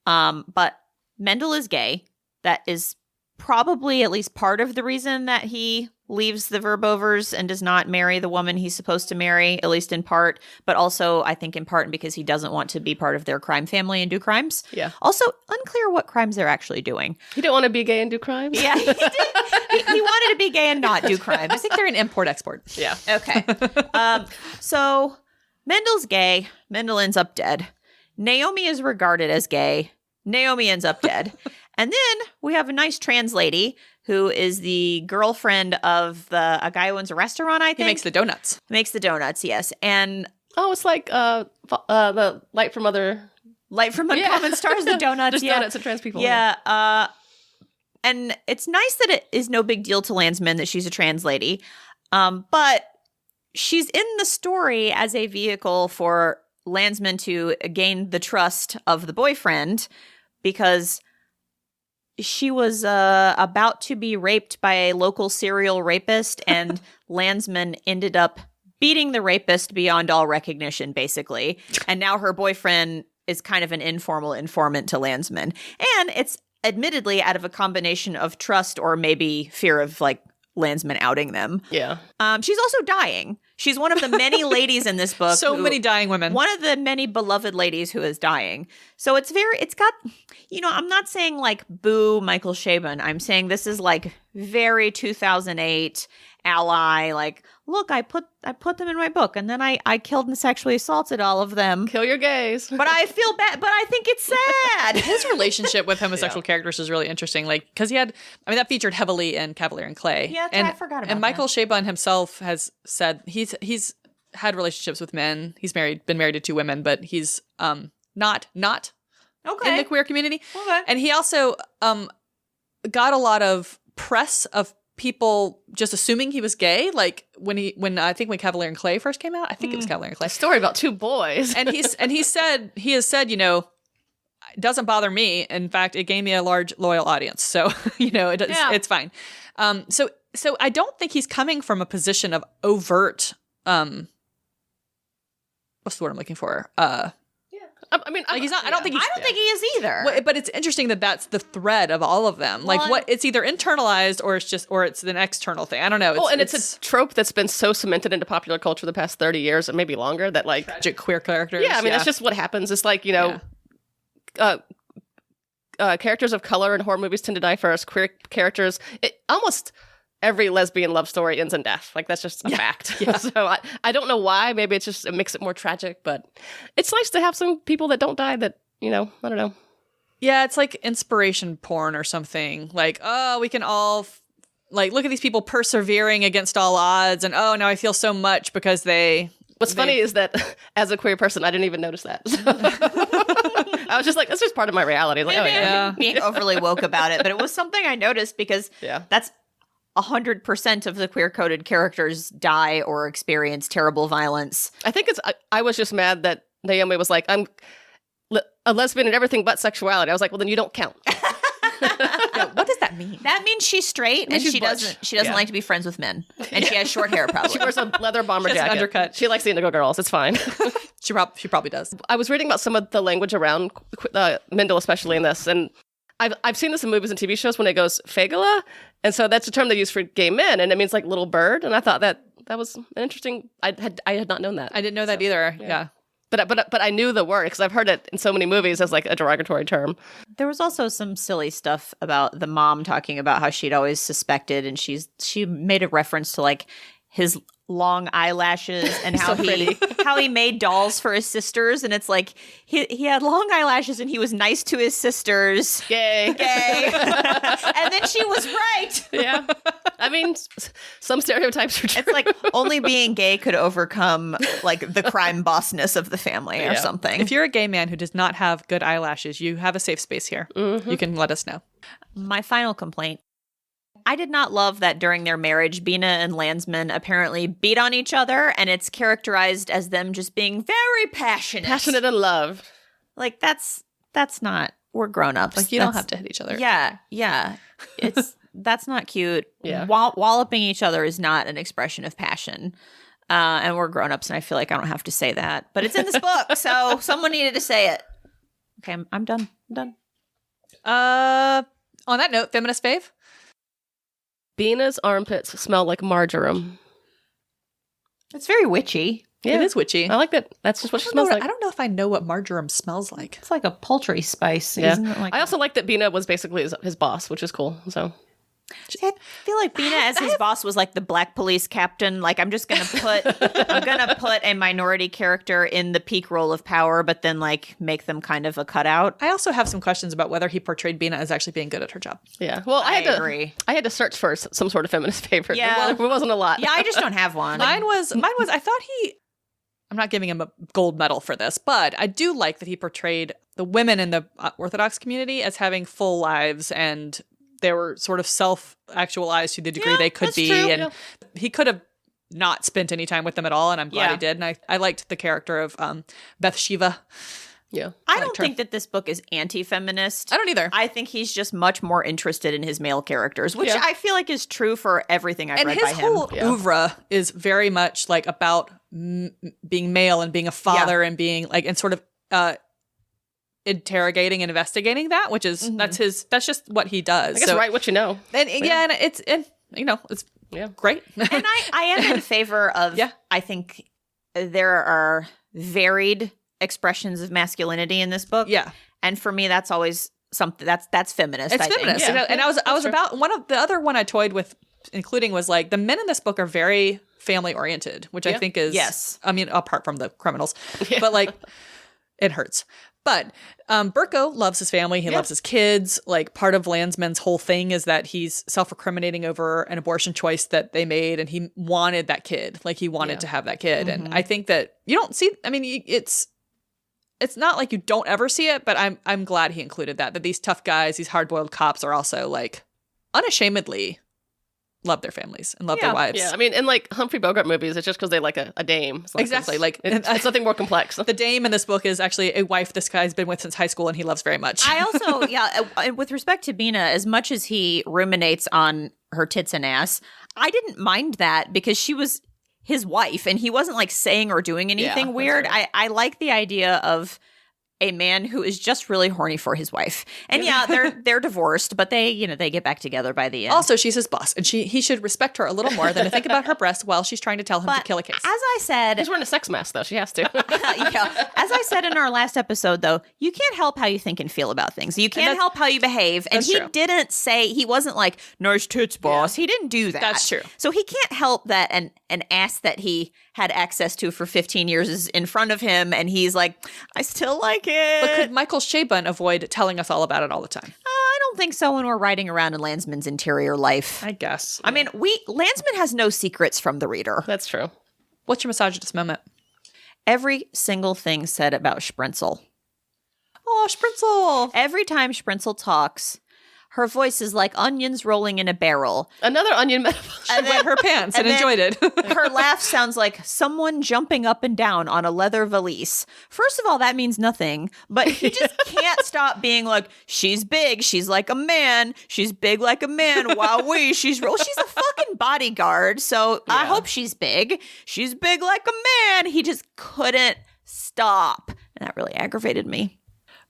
But Mendel is gay. That is probably at least part of the reason that he leaves the Verbovers and does not marry the woman he's supposed to marry, at least in part. But also, I think in part because he doesn't want to be part of their crime family and do crimes. Yeah. Also, unclear what crimes they're actually doing. You don't want to be gay and do crimes? Yeah, he did. He wanted to be gay and not do crimes. I think they're an import-export. Yeah. Okay. So Mendel's gay. Mendel ends up dead. Naomi is regarded as gay. Naomi ends up dead. And then we have a nice trans lady who is the girlfriend of a guy who owns a restaurant, I think. He makes the donuts. Makes the donuts, yes. And Oh, it's like the Light from Other... Light from Uncommon Stars, the donuts. Just donuts and trans people. Yeah. And it's nice that it is no big deal to Landsman that she's a trans lady. But she's in the story as a vehicle for Landsman to gain the trust of the boyfriend because she was about to be raped by a local serial rapist, and Landsman ended up beating the rapist beyond all recognition, basically. And now her boyfriend is kind of an informal informant to Landsman. And it's admittedly out of a combination of trust or maybe fear of like Landsman outing them. Yeah. She's also dying. She's one of the many ladies in this book. So many dying women. One of the many beloved ladies who is dying. So it's got, I'm not saying like boo Michael Chabon. I'm saying this is like very 2008 ally. Like, look, I put them in my book and then I killed and sexually assaulted all of them. Kill your gays. But I feel bad, but I think it's sad. His relationship with homosexual characters is really interesting. Like, because that featured heavily in Cavalier and Clay. Yeah, I forgot about And Michael Chabon himself has said he's had relationships with men. He's been married to 2 women, but he's not in the queer community. Okay. And he also got a lot of press of people just assuming he was gay. Like when Cavalier and Clay first came out, I think it was Cavalier and Clay. A story about 2 boys. And he has said, it doesn't bother me. In fact, it gave me a large loyal audience. So, it's fine. So I don't think he's coming from a position of overt, what's the word I'm looking for? I mean, like he's not. I don't think he is either. Well, but it's interesting that that's the thread of all of them. Like, it's either internalized or it's an external thing. I don't know. It's a trope that's been so cemented into popular culture the past 30 years, and maybe longer, that like tragic queer characters. Yeah, I mean, that's just what happens. It's like characters of color in horror movies tend to die first. Queer characters, almost every lesbian love story ends in death. Like, that's just a fact. Yeah. So I don't know why. Maybe it makes it more tragic, but it's nice to have some people that don't die that, I don't know. Yeah, it's like inspiration porn or something. Like, oh, we can all, look at these people persevering against all odds, and oh, now I feel so much because they... What's funny is that as a queer person, I didn't even notice that. I was just like, that's just part of my reality. Like, being overly woke about it. But it was something I noticed because that's 100% of the queer-coded characters die or experience terrible violence. I think I was just mad that Naomi was like, I'm a lesbian in everything but sexuality. I was like, well, then you don't count. What does that mean? That means she's straight and she doesn't like to be friends with men. And she has short hair, probably. She wears a leather bomber She has an jacket. undercut. She likes the Indigo Girls. It's fine. She probably does. I was reading about some of the language around Mendel, especially in this, and I've seen this in movies and TV shows when it goes fagula, and so that's a term they use for gay men, and it means like little bird, and I thought that was an interesting. I had not known that. I didn't know that either. Yeah. But I knew the word because I've heard it in so many movies as like a derogatory term. There was also some silly stuff about the mom talking about how she'd always suspected, and she made a reference to like his long eyelashes and how So he how he made dolls for his sisters, and it's like he had long eyelashes and he was nice to his sisters. Gay. And then she was right. Yeah. I mean, some stereotypes are true. It's like only being gay could overcome like the crime bossness of the family or something. If you're a gay man who does not have good eyelashes, you have a safe space here. You can let us know. My final complaint. I did not love that during their marriage, Bina and Landsman apparently beat on each other, and it's characterized as them just being very passionate. Passionate in love. Like, that's not, we're grown-ups. Like, you don't have to hit each other. Yeah. That's not cute. Yeah. Walloping each other is not an expression of passion. And we're grown-ups, and I feel like I don't have to say that. But it's in this book, so someone needed to say it. Okay, I'm done. On that note, feminist fave? Bina's armpits smell like marjoram. It's very witchy. Yeah. It is witchy. I like that. That's just what she smells like. I don't know if I know what marjoram smells like. It's like a poultry spice. Yeah. Isn't it? Like I also like that Bina was basically his boss, which is cool. So I feel like Bina as his boss was like the black police captain. Like I'm gonna put a minority character in the peak role of power, but then like make them kind of a cutout. I also have some questions about whether he portrayed Bina as actually being good at her job. yeah. Well, I agree. I had to search for some sort of feminist favorite. Yeah. It wasn't a lot. Yeah, I just don't have one. Mine was I thought I'm not giving him a gold medal for this, but I do like that he portrayed the women in the Orthodox community as having full lives, and they were sort of self-actualized to the degree they could be. True. And he could have not spent any time with them at all, and I'm glad he did. And I liked the character of Bathsheba. Yeah. I don't think that this book is anti-feminist. I don't either. I think he's just much more interested in his male characters, which I feel like is true for everything I've read by him. And his whole oeuvre is very much like about being male and being a father and being like, and sort of interrogating and investigating that, which is that's just what he does. I guess write what you know. And and it's great. And I am in favor of. I think there are varied expressions of masculinity in this book. Yeah. And for me, that's always something that's feminist. It's feminist. Yeah. And I was about one of the other one I toyed with including was like the men in this book are very family oriented, which I think is I mean, apart from the criminals. But like it hurts. But Burko loves his family. He loves his kids. Like part of Landsman's whole thing is that he's self-recriminating over an abortion choice that they made, and he wanted that kid. Like he wanted to have that kid. And I think that you don't see. I mean, it's not like you don't ever see it, but I'm glad he included that these tough guys, these hard-boiled cops, are also like unashamedly love their families and love their wives. Yeah, I mean, in like Humphrey Bogart movies, it's just because they like a dame. It's exactly. Like it's something more complex. The dame in this book is actually a wife this guy's been with since high school and he loves very much. I also, with respect to Bina, as much as he ruminates on her tits and ass, I didn't mind that because she was his wife and he wasn't like saying or doing anything weird. Right. I like the idea of a man who is just really horny for his wife. And they're divorced, but they get back together by the end. Also, she's his boss, and he should respect her a little more than to think about her breast while she's trying to tell him to kill a case. As I said, he's wearing a sex mask though. She has to. As I said in our last episode, though, you can't help how you think and feel about things. You can't help how you behave. And he didn't say, he wasn't like, nice tits, boss. He didn't do that. That's true. So he can't help that an ass that he had access to for 15 years is in front of him, and he's like, I still like it. But could Michael Chabon avoid telling us all about it all the time? I don't think so when we're riding around in Landsman's interior life. I guess. I mean, Landsman has no secrets from the reader. That's true. What's your misogynist moment? Every single thing said about Spritzel. Oh, Spritzel. Every time Spritzel talks, her voice is like onions rolling in a barrel. Another onion metaphor. She wet her pants and enjoyed it. Her laugh sounds like someone jumping up and down on a leather valise. First of all, that means nothing, but he just can't stop being like, she's big, she's like a man, she's big like a man, wowee, she's a fucking bodyguard, so I hope she's big like a man. He just couldn't stop, and that really aggravated me.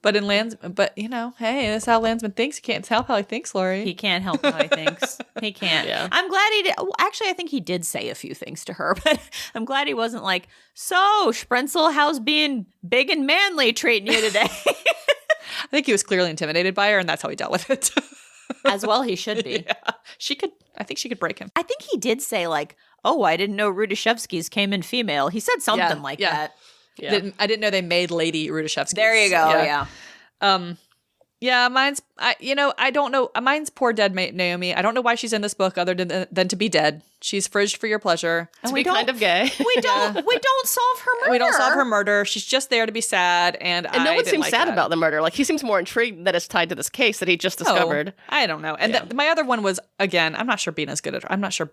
But hey, that's how Landsman thinks. He can't help how he thinks, Lori. He can't help how he thinks. He can't. Yeah. I'm glad he did. Well, actually, I think he did say a few things to her, but I'm glad he wasn't like, so, Spritzel, how's being big and manly treating you today? I think he was clearly intimidated by her, and that's how he dealt with it. As well he should be. Yeah. I think she could break him. I think he did say, like, oh, I didn't know Rudishevsky's came in female. He said something like that. Yeah. I didn't know they made Lady Rudishevsky. There you go. Yeah. Yeah, I don't know. Mine's poor dead Naomi. I don't know why she's in this book other than to be dead. She's fridged for your pleasure. To be kind of gay. We don't solve her murder. We don't solve her murder. She's just there to be sad, and no one seems sad about the murder. Like, he seems more intrigued that it's tied to this case that he just discovered. I don't know. And my other one was, again, I'm not sure Bina's good at her. I'm not sure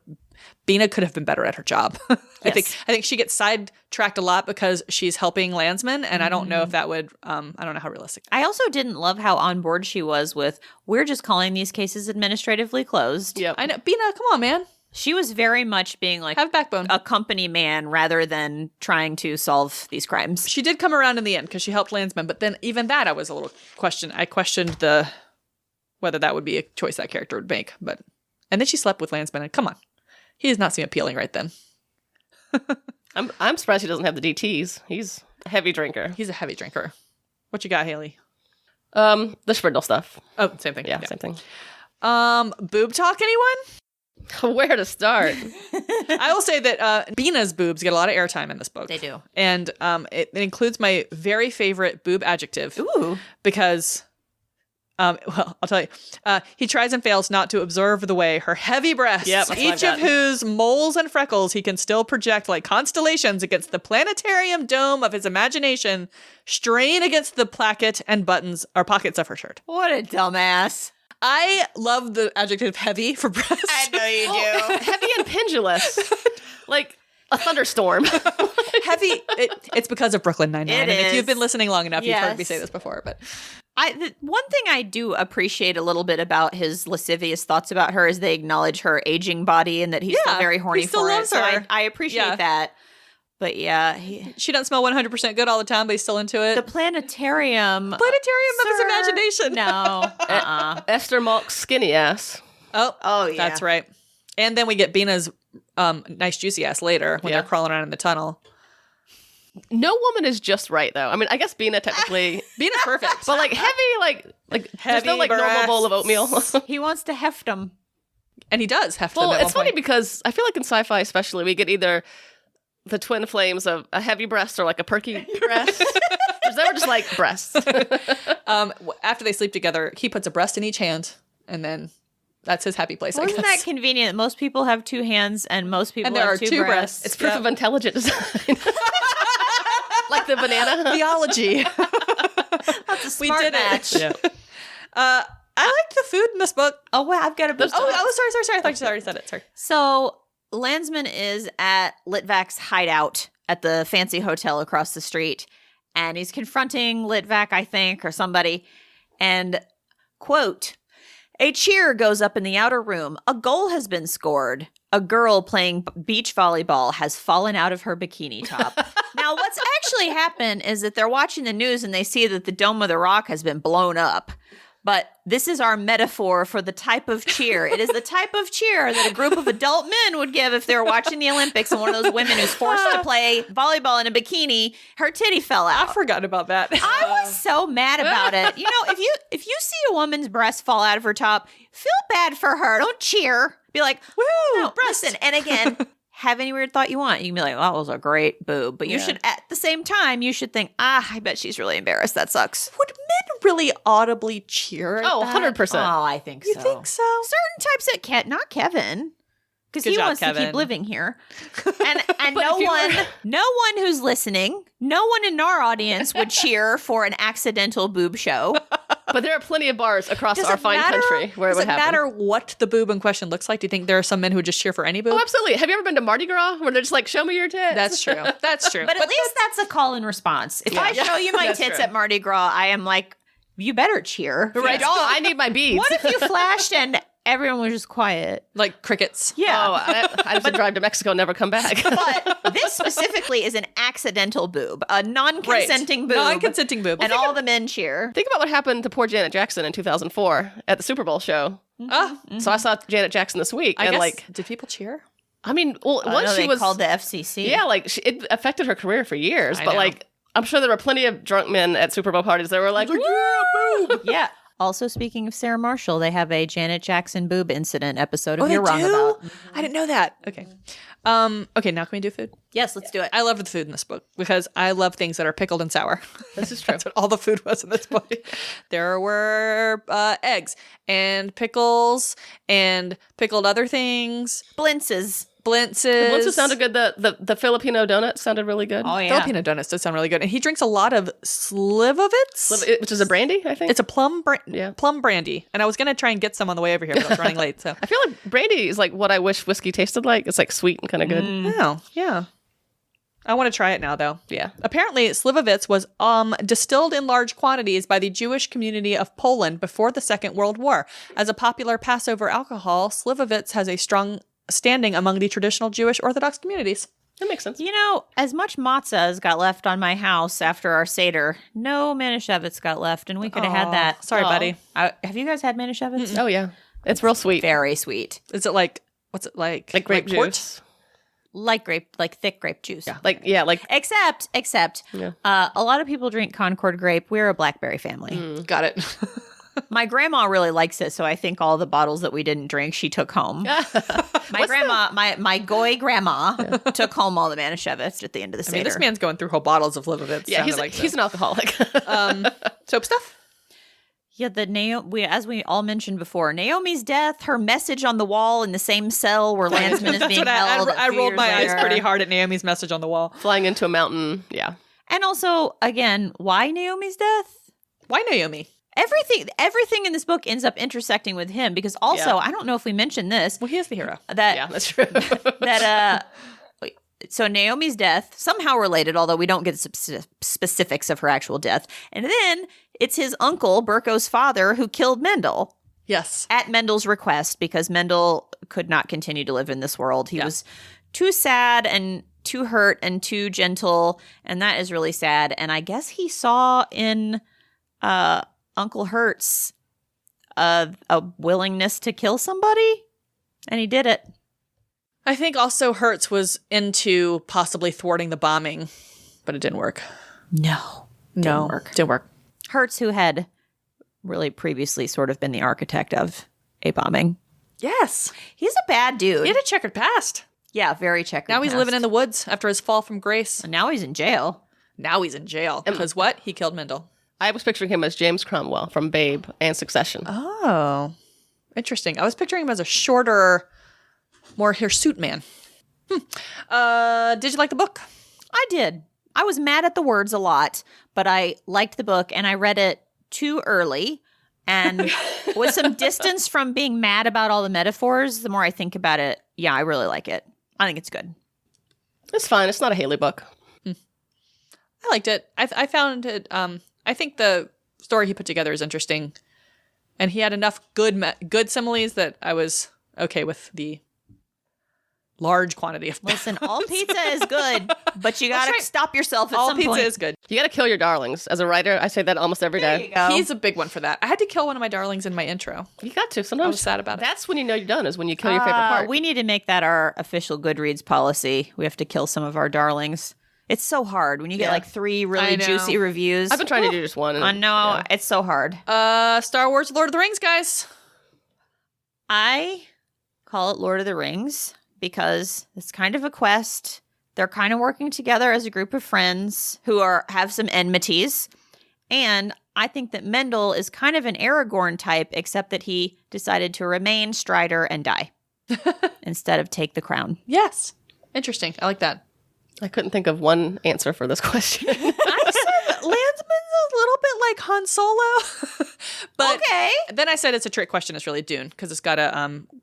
Bina could have been better at her job. I think she gets sidetracked a lot because she's helping Landsman, and I don't know if that would. I don't know how realistic. I also didn't love how on board she was with, we're just calling these cases administratively closed. Yep. I know. Bina, come on, man. She was very much being like Have backbone. a company man rather than trying to solve these crimes. She did come around in the end because she helped Landsman, but then even that I was a little I questioned whether that would be a choice that character would make. And then she slept with Landsman, and come on. He does not seem appealing right then. I'm surprised he doesn't have the DTs. He's a heavy drinker. He's a heavy drinker. What you got, Haley? The Schvindel stuff. Oh, same thing. Yeah, same thing. Boob talk, anyone? Where to start? I will say that Bina's boobs get a lot of airtime in this book. They do. And it includes my very favorite boob adjective. Ooh. Because, well, I'll tell you. He tries and fails not to observe the way her heavy breasts, each of whose moles and freckles he can still project like constellations against the planetarium dome of his imagination, strain against the placket and buttons or pockets of her shirt. What a dumbass. I love the adjective heavy for breasts. I know you do. Heavy and pendulous. Like a thunderstorm. Heavy. It's because of Brooklyn Nine-Nine. It And if is. you've been listening long enough, you've heard me Yes. say this before. But One thing I do appreciate a little bit about his lascivious thoughts about her is they acknowledge her aging body and that he's still very horny he still for loves it. So her. I appreciate Yeah. that. But yeah, she doesn't smell 100% good all the time, but he's still into it. the planetarium. Planetarium of his Sir. imagination. No. Esther Malk's skinny ass. Oh, yeah. that's right. And then we get Bina's nice juicy ass later when they're crawling around in the tunnel. No woman is just right, though. I mean, I guess Bina technically, Bina's perfect. but like heavy, like there's no like Heavy normal bowl of breasts. oatmeal. He wants to heft them. And he does have to. Well, it's funny because I feel like in sci-fi, especially, we get either the twin flames of a heavy breast or like a perky breast. Because they were just like breasts. After they sleep together, he puts a breast in each hand, and then that's his happy place. Wasn't I that guess. convenient? Most people have two hands and most people And there have are two two breasts. breasts. It's proof of intelligent design. Like the banana. Theology. That's a smart did it. match. Yeah. I like the food in this book. Oh, well, I've got a There's- Sorry. I thought you already said it. Sorry. So Landsman is at Litvak's hideout at the fancy hotel across the street, and he's confronting Litvak, I think, or somebody, and, quote, a cheer goes up in the outer room. A goal has been scored. A girl playing beach volleyball has fallen out of her bikini top. Now, what's actually happened is that they're watching the news and they see that the Dome of the Rock has been blown up. But this is our metaphor for the type of cheer. It is the type of cheer that a group of adult men would give if they were watching the Olympics and one of those women who's forced to play volleyball in a bikini, her titty fell out. I forgot about that. I was so mad about it. You know, if you see a woman's breast fall out of her top, feel bad for her. Don't cheer. Be like, woo, no, breast. listen. And again, have any weird thought you want. You can be like, oh, that was a great boob. But you should, at the same time, you should think, I bet she's really embarrassed. That sucks. Would men really audibly cheer at Oh, that? 100%. Oh, I think You so. think so? Certain types of not Kevin. Because Good he job, wants to Kevin. keep living here. And But no if you one were- no one who's listening, no one in our audience would cheer for an accidental boob show. But there are plenty of bars across Does our it fine matter- country where it Does would it happen. matter what the boob in question looks like? Do you think there are some men who would just cheer for any boob? Oh, absolutely. Have you ever been to Mardi Gras where they're just like, show me your tits? That's true. That's true. But at least that's a call and response. If I show you my That's tits true. at Mardi Gras, I am like, you better cheer. Right. Oh, I need my beads. What if you flashed and everyone was just quiet? like crickets. Yeah. Oh, I have to drive to Mexico and never come back. But this specifically is an accidental boob, a non-consenting boob. Non-consenting boob. And all the men cheer. Think about what happened to poor Janet Jackson in 2004 at the Super Bowl show. So I saw Janet Jackson this week, I and guess, like, did people cheer? I mean, well, I once know she they was called the FCC. yeah, like it affected her career for years. I But know. like, I'm sure there were plenty of drunk men at Super Bowl parties that were like, yeah, boob. Yeah. Also, speaking of Sarah Marshall, they have a Janet Jackson boob incident episode of they You're Wrong do? About. I didn't know that. Okay. Okay, now can we do food? Yes, let's do it. I love the food in this book because I love things that are pickled and sour. This is true. That's what all the food was in this book. There were eggs and pickles and pickled other things. Blintzes. Blintzes. Once it sounded good. The Filipino donut sounded really good. Oh, yeah. Filipino donuts does sound really good. And he drinks a lot of slivovitz. Which is a brandy, I think. It's a plum Yeah. plum brandy. And I was going to try and get some on the way over here, but I was running late. So I feel like brandy is like what I wish whiskey tasted like. It's like sweet and kind of good. Oh, yeah. I want to try it now, though. Yeah. Apparently, slivovitz was distilled in large quantities by the Jewish community of Poland before the Second World War. As a popular Passover alcohol, slivovitz has a strong standing among the traditional Jewish Orthodox communities. That makes sense. You know, as much matzah as got left on my house after our Seder, no Manischewitz got left, and we could have had that. Sorry, buddy. Have you guys had Manischewitz? Oh, yeah. It's real sweet. Very sweet. Is it like, what's it like? Like grape port? juice. Like thick grape juice. Yeah. Like Except, Yeah. a lot of people drink Concord grape. We're a blackberry family. Got it. My grandma really likes it, so I think all the bottles that we didn't drink, she took home. My grandma, my goy grandma, took home all the Manischewitz at the end of the I Seder. mean, this man's going through whole bottles of Livovitz. Yeah, he's an alcoholic. Soap stuff? Yeah, as we all mentioned before, Naomi's death, her message on the wall in the same cell where Landsman is being held. I rolled my eyes pretty hard at Naomi's message on the wall. Flying into a mountain. Yeah. And also, again, why Naomi's death? Why Naomi? Everything in this book ends up intersecting with him because also, I don't know if we mentioned this. Well, he is the hero. Yeah, that's true. So Naomi's death, somehow related, although we don't get specifics of her actual death. And then it's his uncle, Burko's father, who killed Mendel. Yes. At Mendel's request, because Mendel could not continue to live in this world. He was too sad and too hurt and too gentle, and that is really sad. And I guess he saw in Uncle Hertz a willingness to kill somebody, and he did it. I think also Hertz was into possibly thwarting the bombing, but it didn't work. No. Didn't work. Hertz, who had really previously sort of been the architect of a bombing. Yes. He's a bad dude. He had a checkered past. Yeah, very checkered Now he's past. living in the woods after his fall from grace. And now he's in jail. Now he's in jail. Because what? He killed Mendel. I was picturing him as James Cromwell from Babe and Succession. Oh. Interesting. I was picturing him as a shorter, more hirsute man. Did you like the book? I did. I was mad at the words a lot, but I liked the book, and I read it too early. And with some distance from being mad about all the metaphors, the more I think about it, yeah, I really like it. I think it's good. It's fine. It's not a Haley book. I liked it. I found it. I think the story he put together is interesting, and he had enough good similes that I was okay with the large quantity of. Listen, all pizza is good, but you gotta stop yourself at all some pizza point. is good. You got to kill your darlings. As a writer, I say that almost every There day. you go. He's a big one for that. I had to kill one of my darlings in my intro. You got to. I Sometimes was sad about it. that's when you know you're done, is when you kill your favorite part. We need to make that our official Goodreads policy. We have to kill some of our darlings. It's so hard when you get like 3 I really know. juicy reviews. I've been trying to do just one. I know. It's so hard. Star Wars, Lord of the Rings, guys. I call it Lord of the Rings because it's kind of a quest. They're kind of working together as a group of friends who have some enmities. And I think that Mendel is kind of an Aragorn type, except that he decided to remain Strider and die instead of take the crown. Yes. Interesting. I like that. I couldn't think of one answer for this question. I said Landsman's a little bit like Han Solo. But Okay. then I said it's a trick question. It's really Dune because it's got a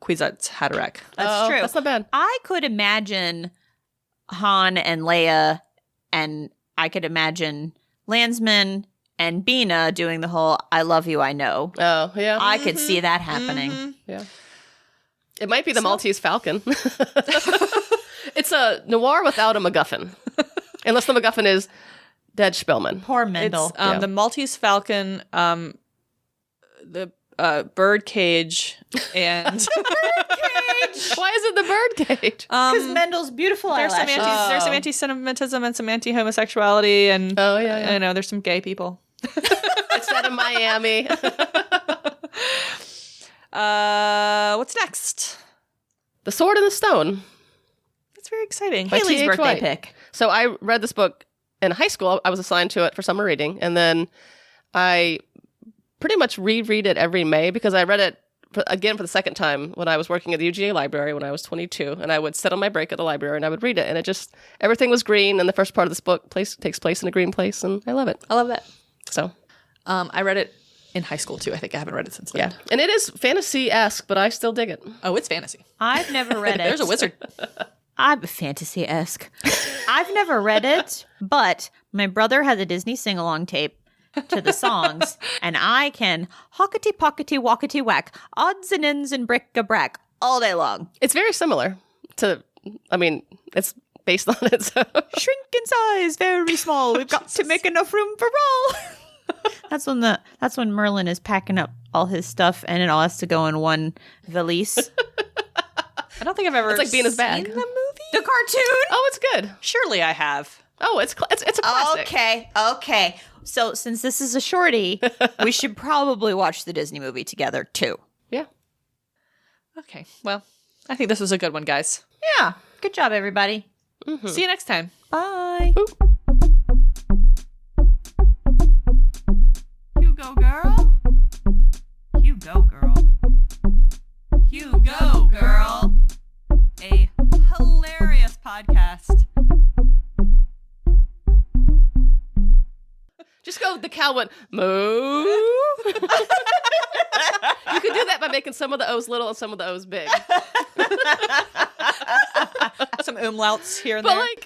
Kwisatz Haderach. That's true. That's not bad. I could imagine Han and Leia, and I could imagine Landsman and Bina doing the whole "I love you, I know." Oh, yeah. I could see that happening. Yeah. It might be the Maltese Falcon. It's a noir without a MacGuffin. Unless the MacGuffin is Dead Spellman. Poor Mendel. It's the Maltese Falcon, the bird cage, and Why is it the bird cage? Because Mendel's beautiful there's some eyelashes. there's some anti-Semitism and some anti-homosexuality, and Oh, yeah. I know there's some gay people. It's set in Miami. What's next? The Sword and the Stone. That's very exciting. By Haley's T.H. birthday White. pick. So I read this book in high school. I was assigned to it for summer reading. And then I pretty much reread it every May because I read it again for the second time when I was working at the UGA library when I was 22. And I would sit on my break at the library and I would read it. And it just, everything was green. And the first part of this book takes place in a green place. And I love it. I love that. So I read it in high school too. I think I haven't read it since then. yeah. And it is fantasy-esque, but I still dig it. Oh, it's fantasy. I've never read it. There's a wizard. I'm fantasy-esque. I've never read it, but my brother has a Disney sing-along tape to the songs, and I can hockety-pockety-walkety-whack, odds and ends and bric-a-brac all day long. It's very similar to, I mean, it's based on it. So. Shrink in size, very small. We've got to make enough room for all. That's when Merlin is packing up all his stuff, and it all has to go in one valise. I don't think I've ever It's like being his seen bag. the movie. The cartoon. Oh, it's good. Surely I have. Oh, it's a classic. Okay. So since this is a shorty, we should probably watch the Disney movie together too. Yeah. Okay. Well, I think this was a good one, guys. Yeah. Good job, everybody. See you next time. Bye. Hugo girl. Hugo girl. Hugo girl. A hilarious podcast. Just go, the cow went, moo. You could do that by making some of the O's little and some of the O's big. Some umlauts here and But there. like,